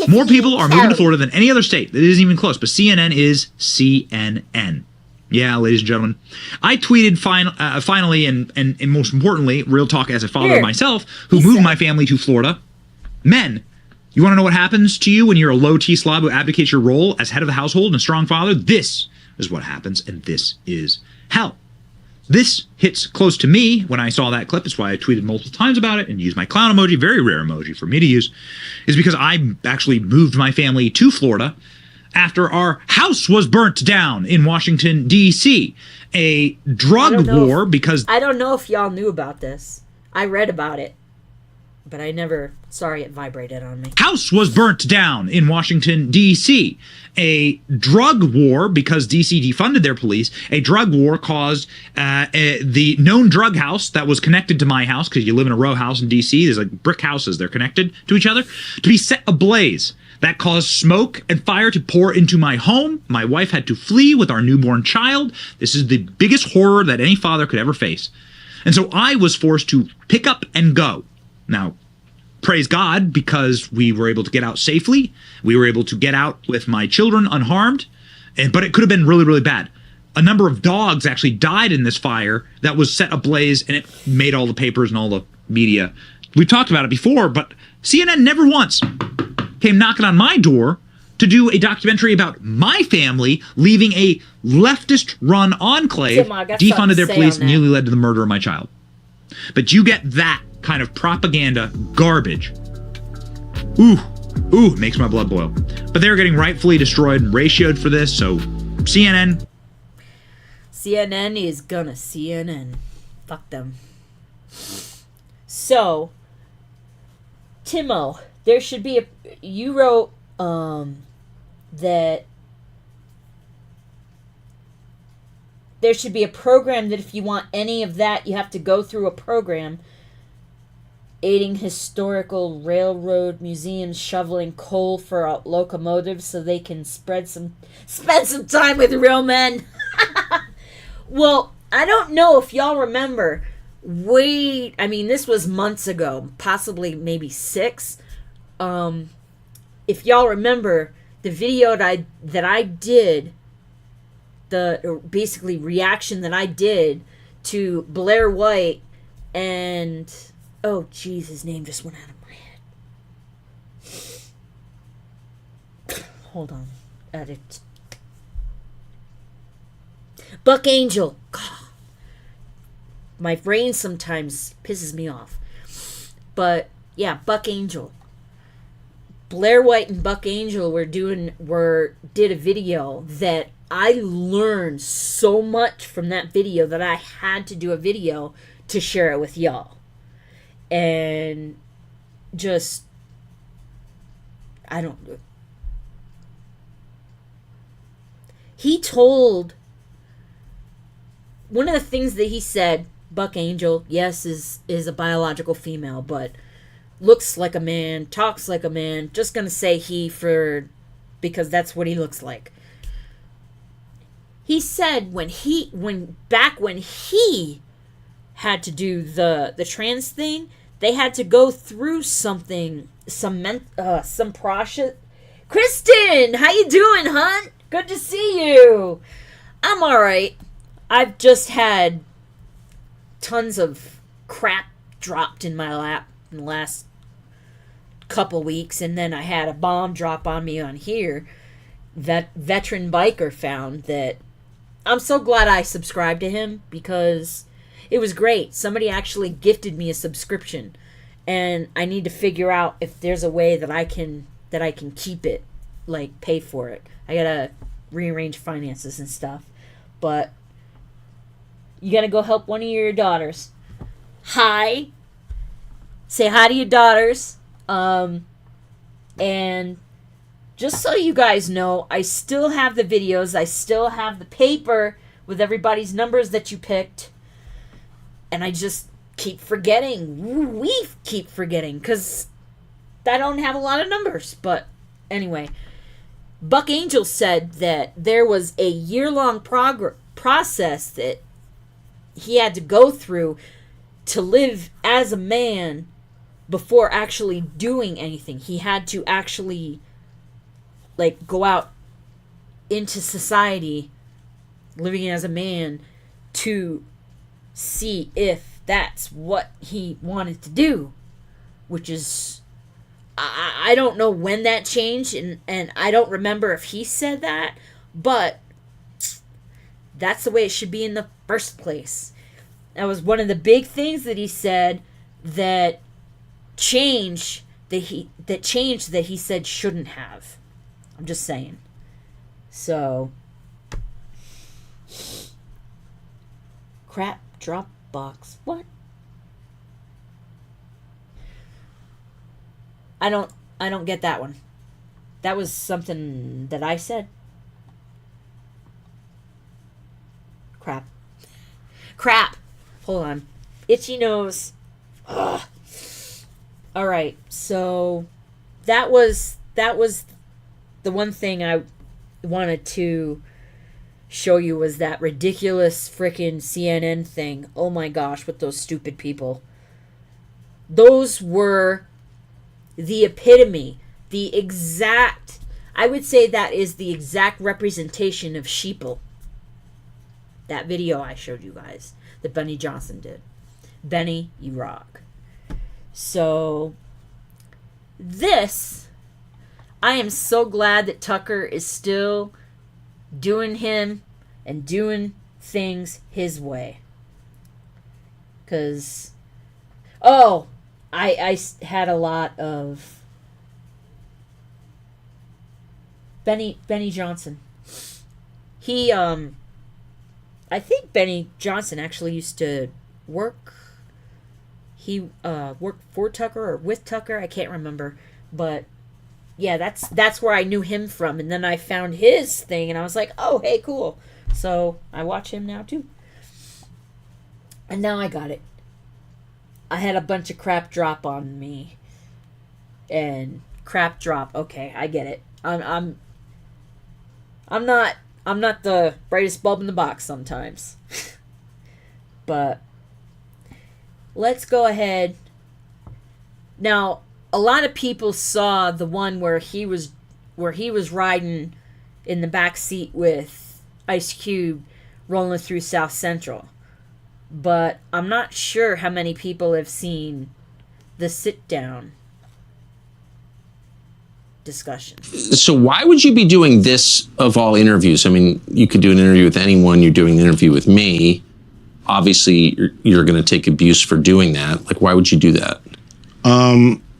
More people are moving to Florida than any other state. It isn't even close, but CNN is CNN. Yeah, ladies and gentlemen. I tweeted finally, and most importantly, real talk as a father myself, who moved my family to Florida. Men, you want to know what happens to you when you're a low T slob who abdicates your role as head of the household and a strong father? This is what happens, and this is hell. This hits close to me when I saw that clip. That's why I tweeted multiple times about it and used my clown emoji, very rare emoji for me to use, is because I actually moved my family to Florida after our house was burnt down in Washington, D.C. A drug war because... I don't know if y'all knew about this. I read about it, but I never... Sorry, it vibrated on me. House was burnt down in Washington, D.C. A drug war, because D.C. defunded their police, a drug war caused the known drug house that was connected to my house, because you live in a row house in D.C., there's like brick houses, they're connected to each other, to be set ablaze. That caused smoke and fire to pour into my home. My wife had to flee with our newborn child. This is the biggest horror that any father could ever face. And so I was forced to pick up and go. Now, praise God, because we were able to get out safely. We were able to get out with my children unharmed. But it could have been really, really bad. A number of dogs actually died in this fire that was set ablaze, and it made all the papers and all the media. We've talked about it before, but CNN never once came knocking on my door to do a documentary about my family leaving a leftist-run enclave, defunded their police, and nearly led to the murder of my child. But you get that kind of propaganda garbage. Ooh, it makes my blood boil. But they're getting rightfully destroyed and ratioed for this, so CNN is gonna CNN. Fuck them. So, Timo, there should be you wrote that there should be a program that if you want any of that, you have to go through a program aiding historical railroad museums shoveling coal for locomotives so they can spend some time with real men. Well, I don't know if y'all remember. This was months ago, possibly maybe 6. If y'all remember the video that I did, basically reaction that I did to Blair White and his name just went out of my head. Hold on, edit. Buck Angel. God. My brain sometimes pisses me off. But yeah, Buck Angel. Blair White and Buck Angel did a video that I learned so much from that video that I had to do a video to share it with y'all. And just he told one of the things that he said, Buck Angel, yes, is a biological female, but looks like a man, talks like a man. Just gonna say he because that's what he looks like. He said when he had to do the trans thing, they had to go through some process. Kristen, how you doing, hon? Good to see you. I'm all right. I've just had tons of crap dropped in my lap in the last couple weeks, and then I had a bomb drop on me on here. That veteran biker found that. I'm so glad I subscribed to him because it was great. Somebody actually gifted me a subscription, and I need to figure out if there's a way that I can keep it, like pay for it. I gotta rearrange finances and stuff, but you gotta go help one of your daughters. Hi. Say hi to your daughters. And just so you guys know, I still have the videos. I still have the paper with everybody's numbers that you picked. And I just keep forgetting. We keep forgetting because I don't have a lot of numbers. But anyway, Buck Angel said that there was a year-long process that he had to go through to live as a man before actually doing anything. He had to actually go out into society living as a man to see if that's what he wanted to do, which is I don't know when that changed, and I don't remember if he said that, but that's the way it should be in the first place. That was one of the big things that he said that changed that he said shouldn't have. I'm just saying. So, crap drop box. What? I don't get that one. That was something that I said. Crap. Hold on. Itchy nose. Ugh. All right. So that was the one thing I wanted to show you was that ridiculous frickin' CNN thing. Oh my gosh, with those stupid people. Those were the epitome, the exact, I would say that is the exact representation of sheeple. That video I showed you guys that Benny Johnson did. Benny, you rock. So, this, I am so glad that Tucker is still doing him and doing things his way. Because, oh, I had a lot of Benny Johnson. He, I think Benny Johnson actually used to work. He worked for Tucker or with Tucker. I can't remember, but yeah, that's where I knew him from. And then I found his thing, and I was like, oh, hey, cool. So I watch him now too. And now I got it. I had a bunch of crap drop on me, and crap drop. Okay, I get it. I'm not the brightest bulb in the box sometimes. But let's go ahead. Now, a lot of people saw the one where he was riding in the back seat with Ice Cube rolling through South Central. But I'm not sure how many people have seen the sit down discussion. So why would you be doing this of all interviews? I mean, you could do an interview with anyone. You're doing an interview with me. Obviously, you're going to take abuse for doing that. Like, why would you do that?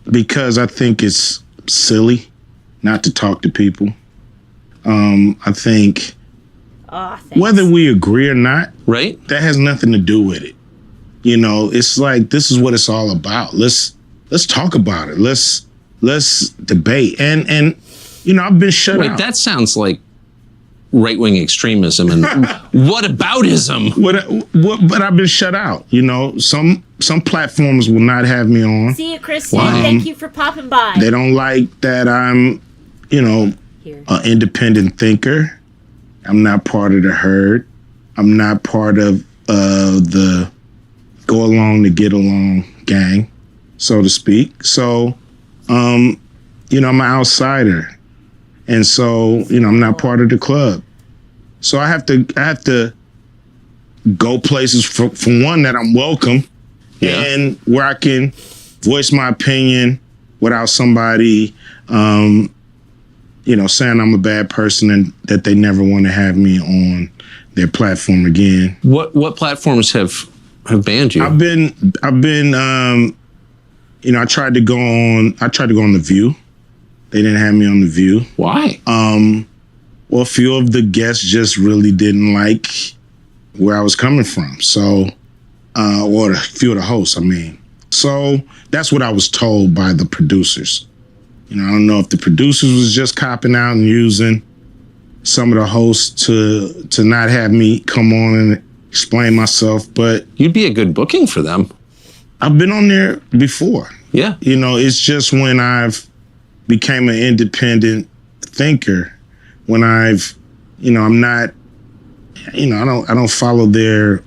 Because I think it's silly not to talk to people. I think whether we agree or not, right? That has nothing to do with it. You know, it's like, this is what it's all about. Let's talk about it. Let's debate. And you know, I've been shut out. Wait, that sounds like right-wing extremism and whataboutism. But I've been shut out. You know, some platforms will not have me on. See you, Christian. Thank you for popping by. They don't like that I'm, you know, an independent thinker. I'm not part of the herd. I'm not part of the go along to get along gang, so to speak. So, you know, I'm an outsider. And so, you know, I'm not part of the club. So I have to go places for one, that I'm welcome, and where I can voice my opinion without somebody, you know, saying I'm a bad person and that they never want to have me on their platform again. What platforms have banned you? I've been, you know, I tried to go on The View. They didn't have me on The View. Why? Well, a few of the guests just really didn't like where I was coming from. So, or a few of the hosts, I mean. So that's what I was told by the producers. You know, I don't know if the producers was just copping out and using some of the hosts to not have me come on and explain myself, but you'd be a good booking for them. I've been on there before. Yeah. You know, it's just when I've became an independent thinker, when I've, you know, I'm not, you know, I don't follow their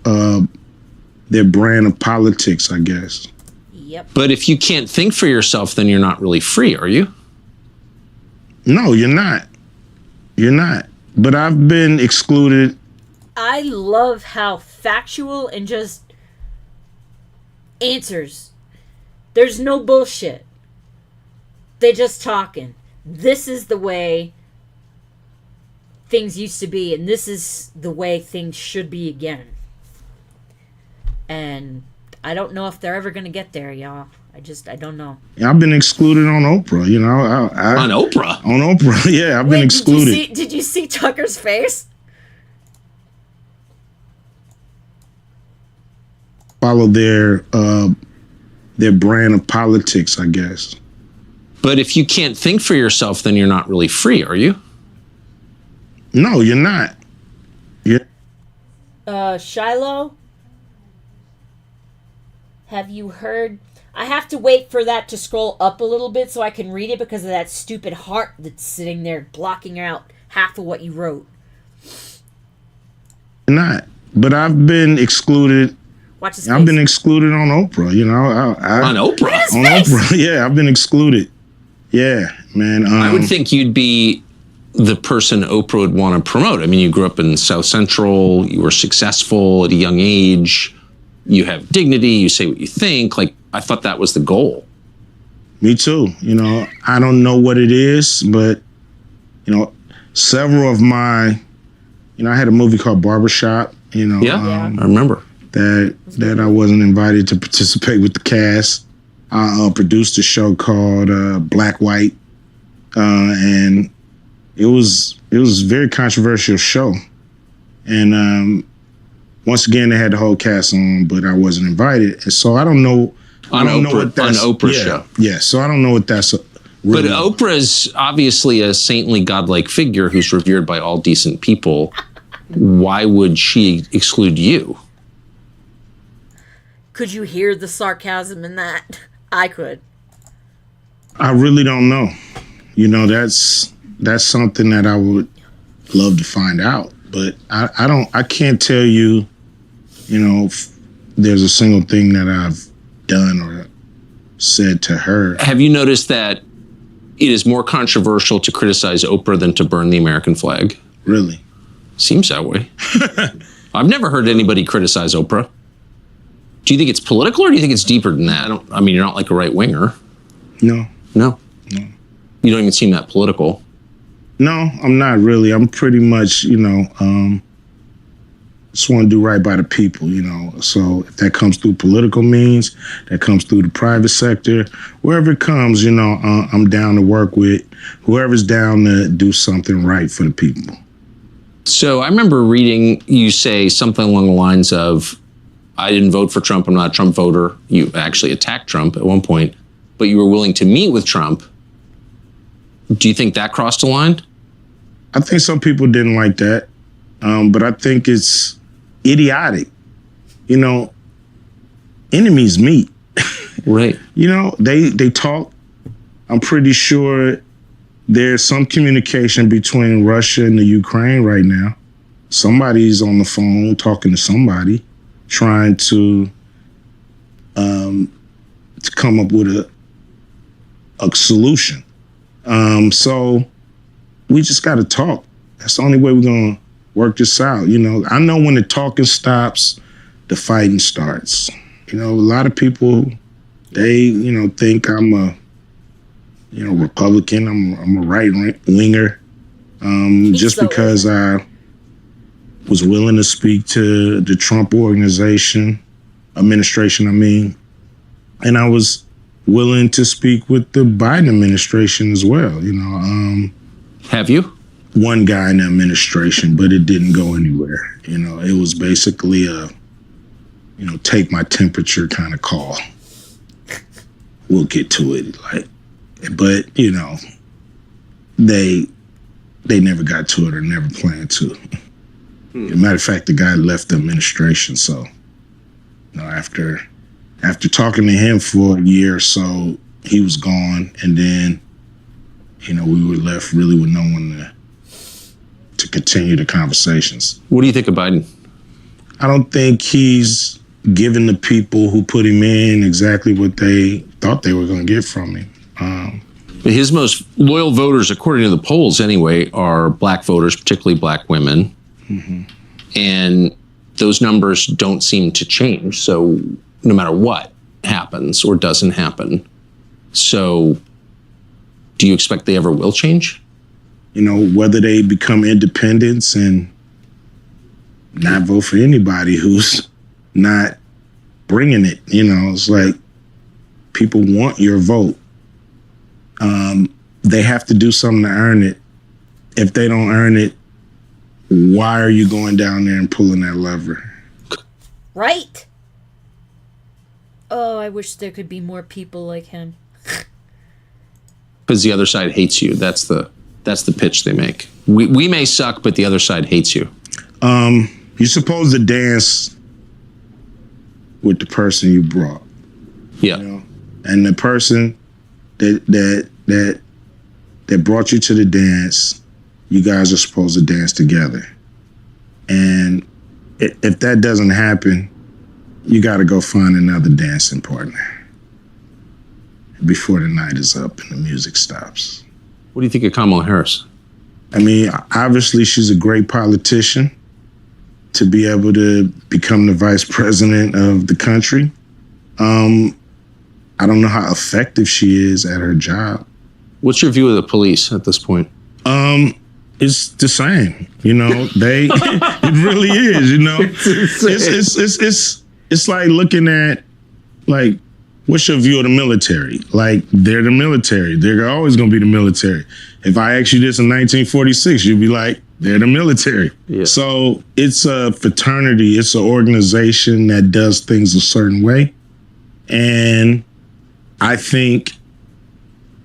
brand of politics, I guess. Yep. But if you can't think for yourself, then you're not really free, are you? No, you're not. You're not. But I've been excluded. I love how factual and just answers. There's no bullshit. They just talking. This is the way things used to be, and this is the way things should be again. And I don't know if they're ever going to get there, y'all. I don't know. I've been excluded on Oprah, you know. On Oprah? On Oprah, yeah, I've been excluded. Did you see Tucker's face? Follow their brand of politics, I guess. But if you can't think for yourself, then you're not really free, are you? No, you're not. Shiloh? Have you heard? I have to wait for that to scroll up a little bit so I can read it because of that stupid heart that's sitting there blocking out half of what you wrote. Not, but I've been excluded. Watch his I've face. been excluded on Oprah. You know, on Oprah. On Oprah, yeah, I've been excluded. Yeah, man. I would think you'd be the person Oprah would want to promote. I mean, you grew up in South Central. You were successful at a young age. You have dignity. You say what you think. Like, I thought that was the goal. Me too. You know, I don't know what it is, but, you know, several of my, you know, I had a movie called Barbershop, you know. Yeah, I remember. That I wasn't invited to participate with the cast. I produced a show called Black White, and it was a very controversial show. And once again, they had the whole cast on, but I wasn't invited. And so I don't know. On Oprah's show. Yeah, so I don't know what that's. But Oprah's obviously a saintly, godlike figure who's revered by all decent people. Why would she exclude you? Could you hear the sarcasm in that? I could. I really don't know. You know, that's something that I would love to find out. But I can't tell you, you know, if there's a single thing that I've done or said to her. Have you noticed that it is more controversial to criticize Oprah than to burn the American flag? Really? Seems that way. I've never heard anybody criticize Oprah. Do you think it's political or do you think it's deeper than that? I mean, you're not like a right winger. No. You don't even seem that political. No, I'm not really. I'm pretty much, you know, just want to do right by the people, you know. So if that comes through political means, that comes through the private sector, wherever it comes, you know, I'm down to work with whoever's down to do something right for the people. So I remember reading you say something along the lines of, I didn't vote for Trump. I'm not a Trump voter. You actually attacked Trump at one point, but you were willing to meet with Trump. Do you think that crossed a line? I think some people didn't like that, but I think it's idiotic. You know, enemies meet. Right. You know, they talk. I'm pretty sure there's some communication between Russia and the Ukraine right now. Somebody's on the phone talking to somebody, trying to come up with a solution. So we just got to talk. That's the only way we're going to work this out. You know, I know when the talking stops, the fighting starts. You know, a lot of people, they, you know, think I'm a, you know, Republican. I'm a right winger. Just because I was willing to speak to the Trump administration, I mean, and I was willing to speak with the Biden administration as well, you know. Have you? One guy in the administration, but it didn't go anywhere. You know, it was basically a, you know, take my temperature kind of call. We'll get to it, like, but you know, they never got to it or never planned to. As a matter of fact, the guy left the administration. So, you know, after talking to him for a year or so, he was gone, and then, you know, we were left really with no one to continue the conversations. What do you think of Biden? I don't think he's given the people who put him in exactly what they thought they were going to get from him. His most loyal voters, according to the polls anyway, are black voters, particularly black women. Mm-hmm. And those numbers don't seem to change. So no matter what happens or doesn't happen. So do you expect they ever will change? You know, whether they become independents and not vote for anybody who's not bringing it. You know, it's like people want your vote. They have to do something to earn it. If they don't earn it, why are you going down there and pulling that lever? Right? Oh, I wish there could be more people like him. Because the other side hates you. That's the pitch they make. We may suck, but the other side hates you. You're supposed to dance with the person you brought. Yeah. You know? And the person that brought you to the dance, you guys are supposed to dance together. And if that doesn't happen, you got to go find another dancing partner before the night is up and the music stops. What do you think of Kamala Harris? I mean, obviously she's a great politician to be able to become the vice president of the country. I don't know how effective she is at her job. What's your view of the police at this point? It's the same, you know. It really is, you know. It's like looking at, like, what's your view of the military? Like, they're the military. They're always going to be the military. If I asked you this in 1946, you'd be like, they're the military. Yeah. So it's a fraternity. It's an organization that does things a certain way. And I think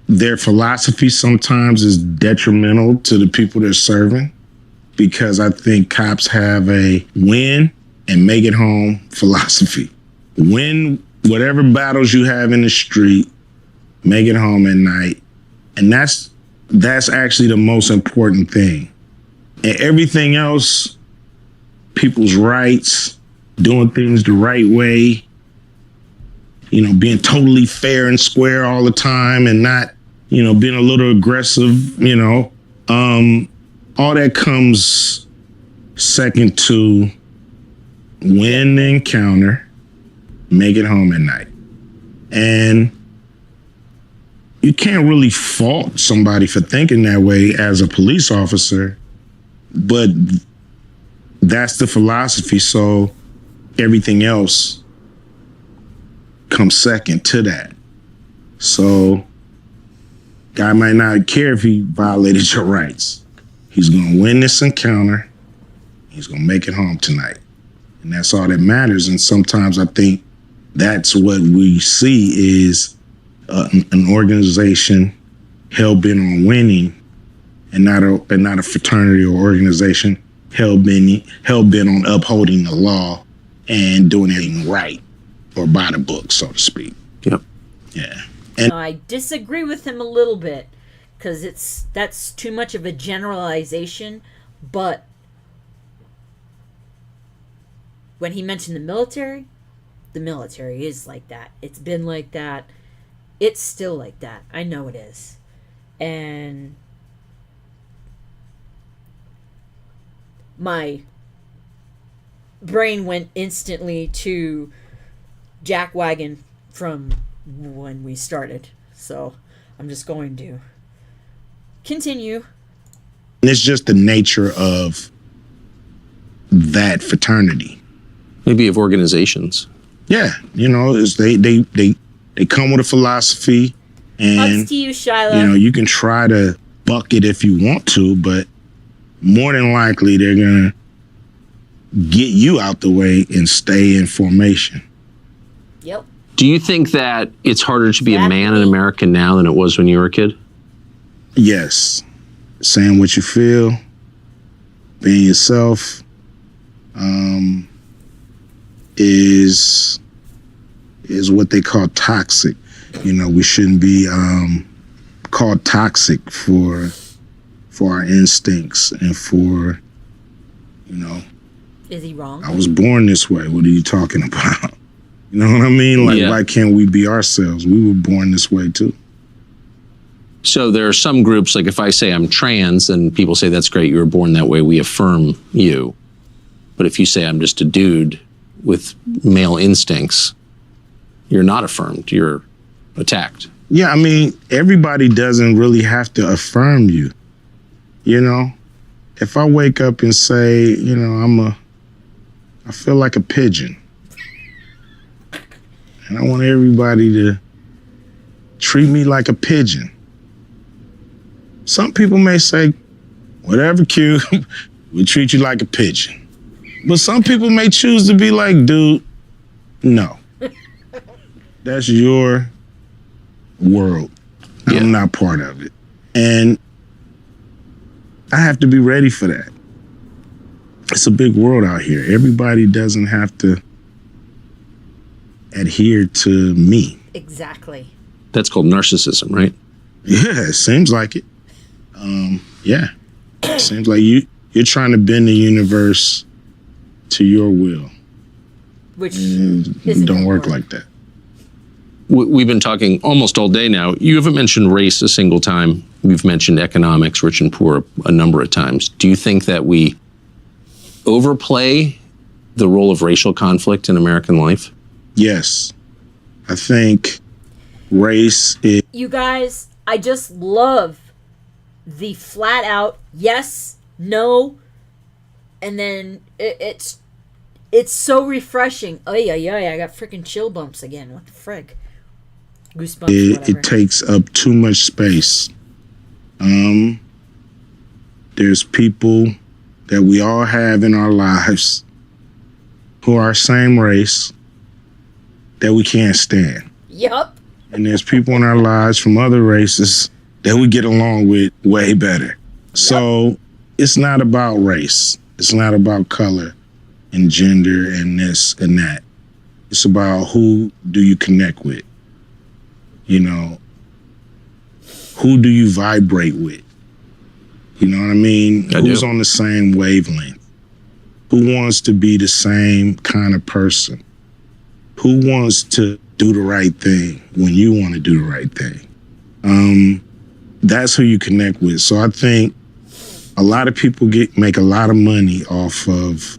their philosophy sometimes is detrimental to the people they're serving, because I think cops have a win and make it home philosophy. Win whatever battles you have in the street, make it home at night. And that's actually the most important thing. And everything else, people's rights, doing things the right way, you know, being totally fair and square all the time and not, you know, being a little aggressive, you know, all that comes second to win the encounter, make it home at night. And you can't really fault somebody for thinking that way as a police officer, but that's the philosophy. So everything else comes second to that. So guy might not care if he violated your rights. He's going to win this encounter. He's going to make it home tonight. And that's all that matters. And sometimes I think that's what we see is an organization hell-bent on winning, and not a fraternity or organization hell-bent on upholding the law and doing everything right or by the book, so to speak. Yep. Yeah. And I disagree with him a little bit, because that's too much of a generalization. But when he mentioned the military is like that. It's been like that. It's still like that. I know it is. And my brain went instantly to jackwagon from when we started. So I'm just going to continue. it's just the nature of that fraternity. Maybe of organizations. Yeah, you know, it's they come with a philosophy, and Hugs to you, Shiloh. you know, you can try to buck it if you want to, but more than likely they're gonna get you out the way and stay in formation. Yep. Do you think that it's harder to be a man in America now than it was when you were a kid? Yes. Saying what you feel, being yourself, is what they call toxic. You know, we shouldn't be called toxic for our instincts and for, you know. Is he wrong? I was born this way. What are you talking about? You know what I mean? Like, why can't we be ourselves? We were born this way too. So there are some groups, like if I say I'm trans, and people say, that's great, you were born that way, we affirm you. But if you say I'm just a dude with male instincts, you're not affirmed, you're attacked. Yeah, I mean, everybody doesn't really have to affirm you. You know, if I wake up and say, you know, I feel like a pigeon, and I want everybody to treat me like a pigeon. Some people may say, whatever, Q, we treat you like a pigeon. But some people may choose to be like, dude, no. That's your world. I'm not part of it. And I have to be ready for that. It's a big world out here. Everybody doesn't have to adhere to me. Exactly. That's called narcissism, right? Yeah, it seems like it. Yeah. It seems like you're trying to bend the universe to your will. Which don't work like that. We've been talking almost all day now. You haven't mentioned race a single time. We've mentioned economics, rich and poor, a number of times. Do you think that we overplay the role of racial conflict in American life? Yes. I think race is... You guys, I just love the flat out yes, no, and then it's so refreshing. Oh yeah, I got freaking chill bumps again. What the frick? Goosebumps, whatever. It takes up too much space. There's people that we all have in our lives who are same race that we can't stand. Yup. And there's people in our lives from other races that we get along with way better. So it's not about race. It's not about color and gender and this and that. It's about who do you connect with? You know, who do you vibrate with? You know what I mean? Who's on the same wavelength? Who wants to be the same kind of person? Who wants to do the right thing when you want to do the right thing? That's who you connect with. So I think a lot of people make a lot of money off of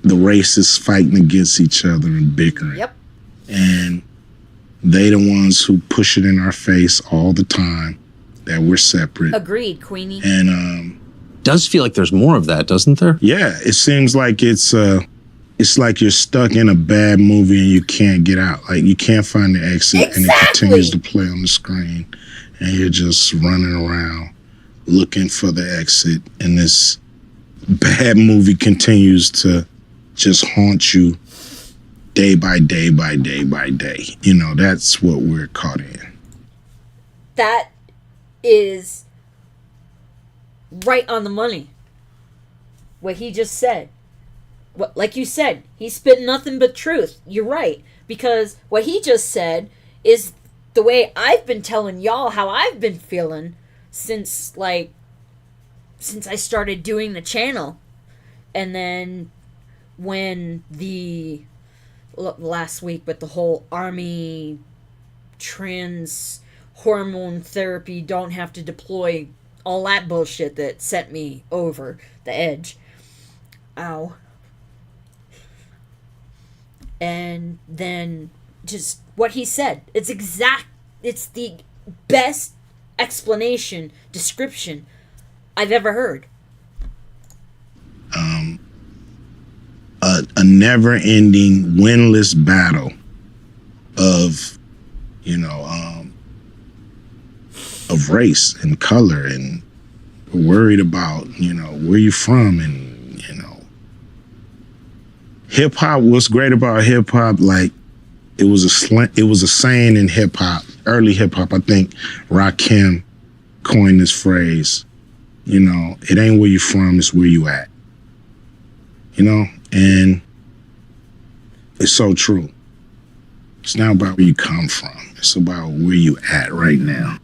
the racists fighting against each other and bickering. Yep. And they the ones who push it in our face all the time that we're separate. Agreed, Queenie. And does feel like there's more of that, doesn't there? Yeah, it seems like it's like you're stuck in a bad movie and you can't get out. Like you can't find the exit and it continues to play on the screen and you're just running around looking for the exit and this bad movie continues to just haunt you day by day by day by day. You know, that's what we're caught in. That is right on the money. What he just said. What, like you said, he spit nothing but truth. You're right. Because what he just said is the way I've been telling y'all how I've been feeling since I started doing the channel. And then when last week with the whole Army trans hormone therapy, don't have to deploy, all that bullshit that sent me over the edge. Ow. And then just what he said. It's the best explanation, description I've ever heard. A never-ending, winless battle of, of race and color, and worried about, where you from, and, hip hop. What's great about hip hop, like it was a saying in hip hop, early hip hop. I think Rakim coined this phrase. It ain't where you from, it's where you at. And it's so true. It's not about where you come from. It's about where you at right now.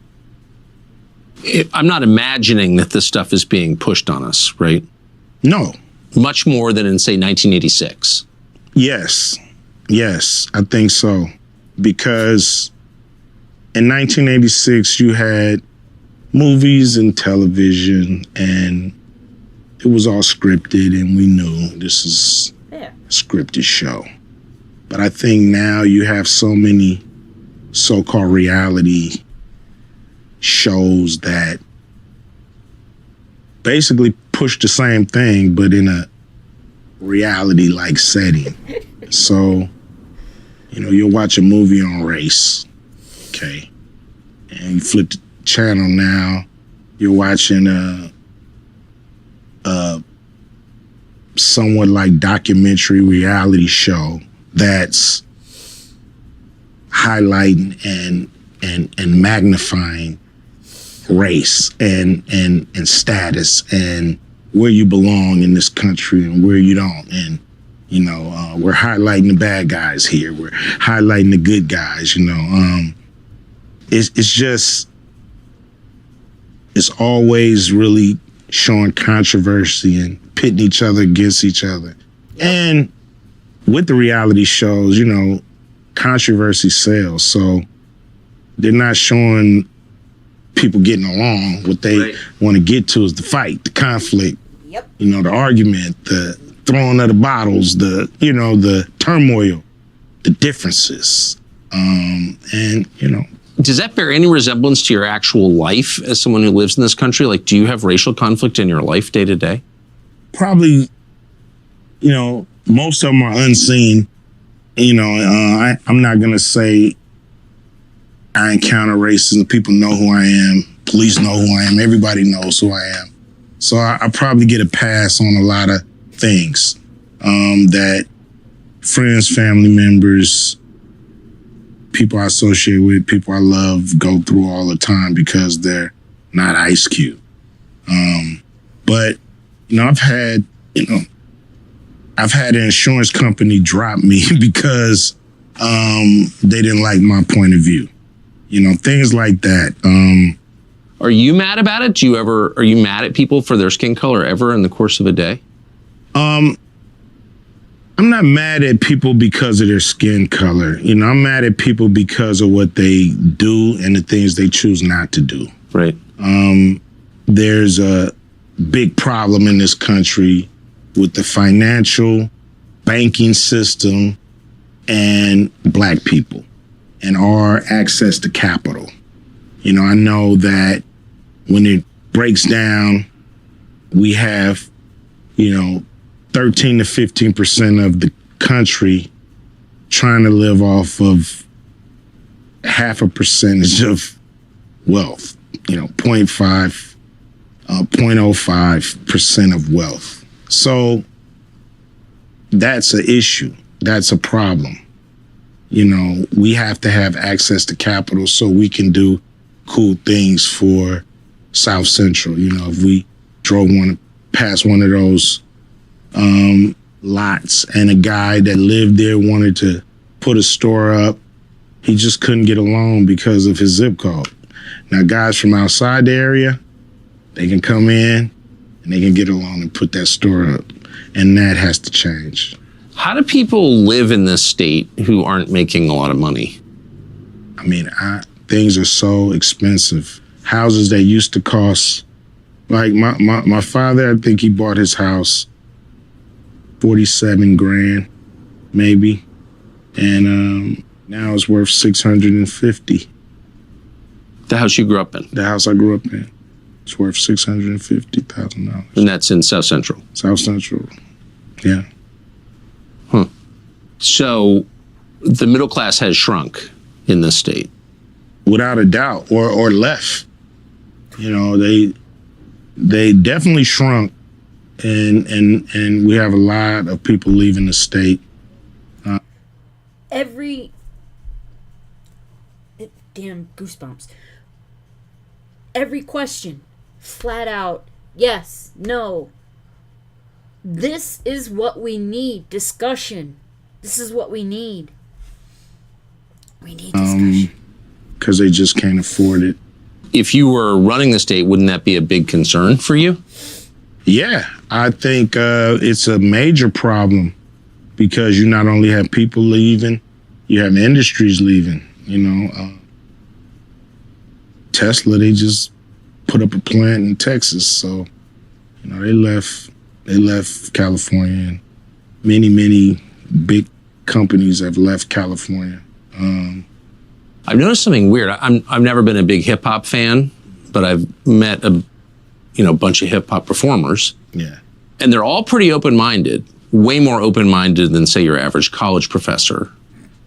I'm not imagining that this stuff is being pushed on us, right? No. Much more than in, say, 1986. Yes, I think so. Because in 1986, you had movies and television, and it was all scripted, and we knew this is a scripted show. But I think now you have so many so-called reality shows that basically push the same thing, but in a reality-like setting. So, you'll watch a movie on race, okay? And you flip the channel now, you're watching a somewhat like documentary reality show that's highlighting and magnifying race and status and where you belong in this country and where you don't. And We're highlighting the bad guys here. We're highlighting the good guys, it's always really showing controversy and pitting each other against each other. And with the reality shows, controversy sells. So they're not showing people getting along. What they want to get to is the fight, the conflict, the argument, the throwing of the bottles, the turmoil, the differences. Does that bear any resemblance to your actual life as someone who lives in this country? Like, do you have racial conflict in your life day to day? Probably, most of them are unseen. I'm not going to say I encounter racism. People know who I am. Police know who I am. Everybody knows who I am. So I probably get a pass on a lot of things that friends, family members, people I associate with, people I love go through all the time because they're not Ice Cube. But, I've had an insurance company drop me because they didn't like my point of view. Things like that. Are you mad about it? Are you mad at people for their skin color ever in the course of a day? I'm not mad at people because of their skin color. I'm mad at people because of what they do and the things they choose not to do. Right. There's a big problem in this country with the financial banking system and Black people and our access to capital. I know that when it breaks down, we have, 13 to 15% of the country trying to live off of half a percentage of wealth, 0.05% of wealth. So that's an issue. That's a problem. We have to have access to capital so we can do cool things for South Central. If we drove past one of those lots and a guy that lived there wanted to put a store up, he just couldn't get along because of his zip code. Now, guys from outside the area, they can come in and they can get along and put that store up. And that has to change. How do people live in this state who aren't making a lot of money? Things are so expensive. Houses that used to cost, like my father, I think he bought his house 47 grand, maybe. And now it's worth 650. The house you grew up in? The house I grew up in. It's worth $650,000. And that's in South Central? South Central, yeah. Huh. So the middle class has shrunk in this state? Without a doubt, or left. They definitely shrunk, and we have a lot of people leaving the state. Damn goosebumps. Every question, flat out, yes, no. This is what we need. Discussion. This is what we need. We need discussion. Because they just can't afford it. If you were running the state, wouldn't that be a big concern for you? Yeah, I think it's a major problem because you not only have people leaving, you have industries leaving. Tesla, they just put up a plant in Texas, so they left California, and many big companies have left California. I've noticed something weird. I've never been a big hip hop fan, but I've met a bunch of hip hop performers. Yeah. And they're all pretty open-minded, way more open-minded than, say, your average college professor.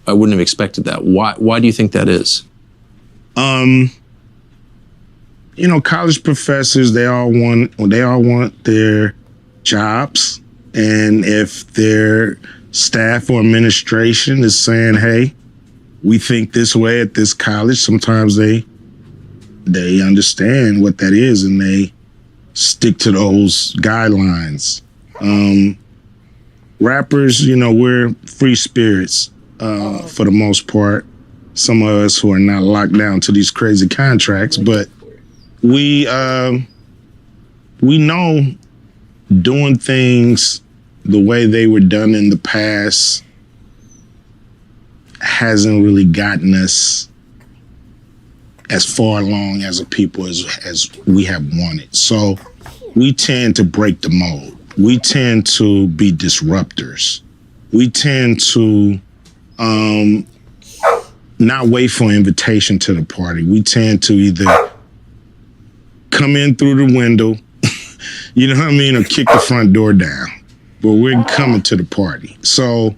I wouldn't have expected that. Why do you think that is? College professors, they all want their jobs. And if their staff or administration is saying, hey, we think this way at this college, sometimes they understand what that is and they stick to those guidelines. rappers, we're free spirits for the most part. Some of us who are not locked down to these crazy contracts, but we know doing things the way they were done in the past hasn't really gotten us as far along as a people as we have wanted. So we tend to break the mold. We tend to be disruptors. We tend to not wait for an invitation to the party. We tend to either come in through the window, you know what I mean, or kick the front door down. But we're coming to the party. So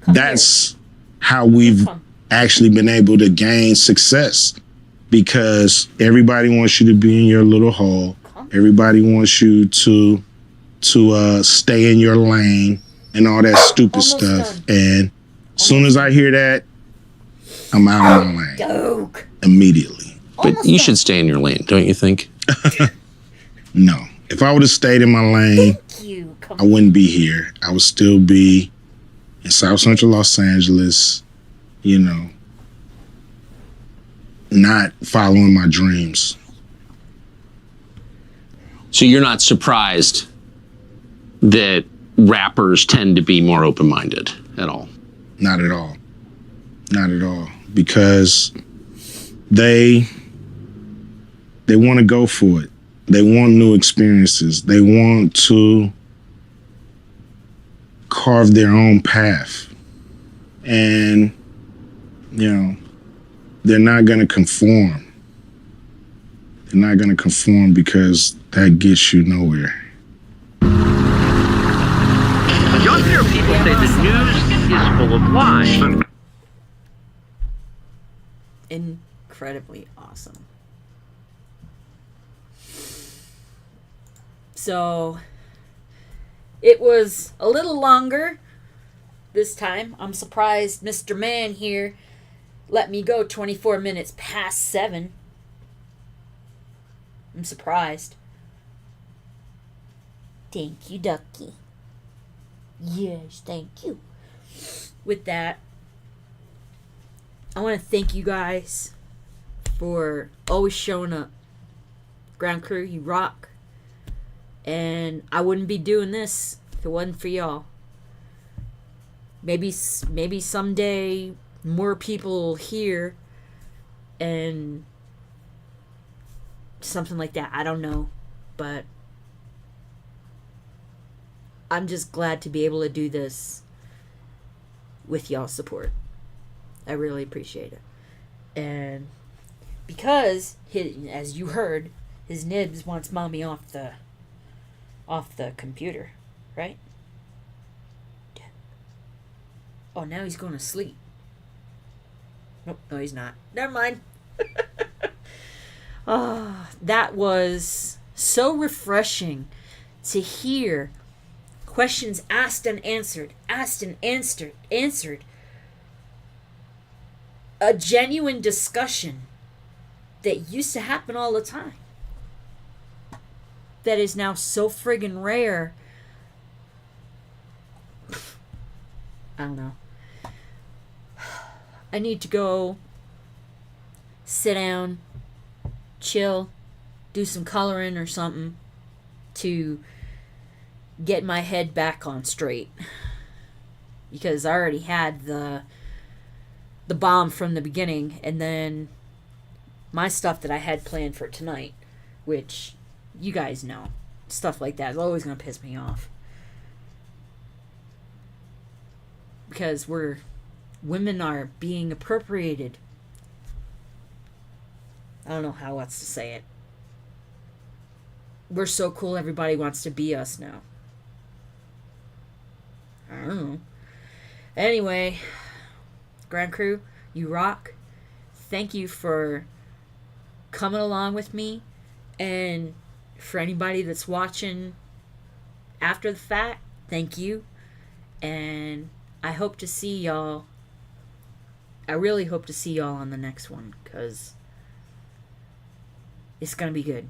that's how we've actually been able to gain success, because everybody wants you to be in your little hole. Everybody wants you to stay in your lane and all that stupid stuff. And as soon as I hear that, I'm out of my lane immediately. But you should stay in your lane, don't you think? No. If I would have stayed in my lane, I wouldn't be here. I would still be in South Central Los Angeles, not following my dreams. So you're not surprised that rappers tend to be more open-minded at all? Not at all. Not at all. Because they want to go for it. They want new experiences. They want to carve their own path. And, they're not going to conform. They're not going to conform because that gets you nowhere. You'll hear people say the news is full of lies. Incredibly awesome. So it was a little longer this time. I'm surprised Mr. Man here let me go 24 minutes past 7. I'm surprised. Thank you, Ducky. Yes, thank you. With that, I want to thank you guys for always showing up. Ground crew, you rock. And I wouldn't be doing this if it wasn't for y'all. Maybe someday more people here and something like that. I don't know. But I'm just glad to be able to do this with y'all's support. I really appreciate it. And because, as you heard, his nibs wants mommy off the computer, right? Oh, now he's going to sleep. Nope, no, he's not. Never mind. That was so refreshing to hear questions asked and answered. A genuine discussion that used to happen all the time. That is now so friggin' rare. I don't know. I need to go sit down, chill, do some coloring or something to get my head back on straight. Because I already had the bomb from the beginning, and then my stuff that I had planned for tonight, which you guys know, stuff like that is always going to piss me off. Because women are being appropriated. I don't know how else to say it. We're so cool, everybody wants to be us now. I don't know. Anyway, Grand Crew, you rock. Thank you for coming along with me. And for anybody that's watching after the fact, thank you. And I hope to see y'all. I really hope to see y'all on the next one, because it's going to be good.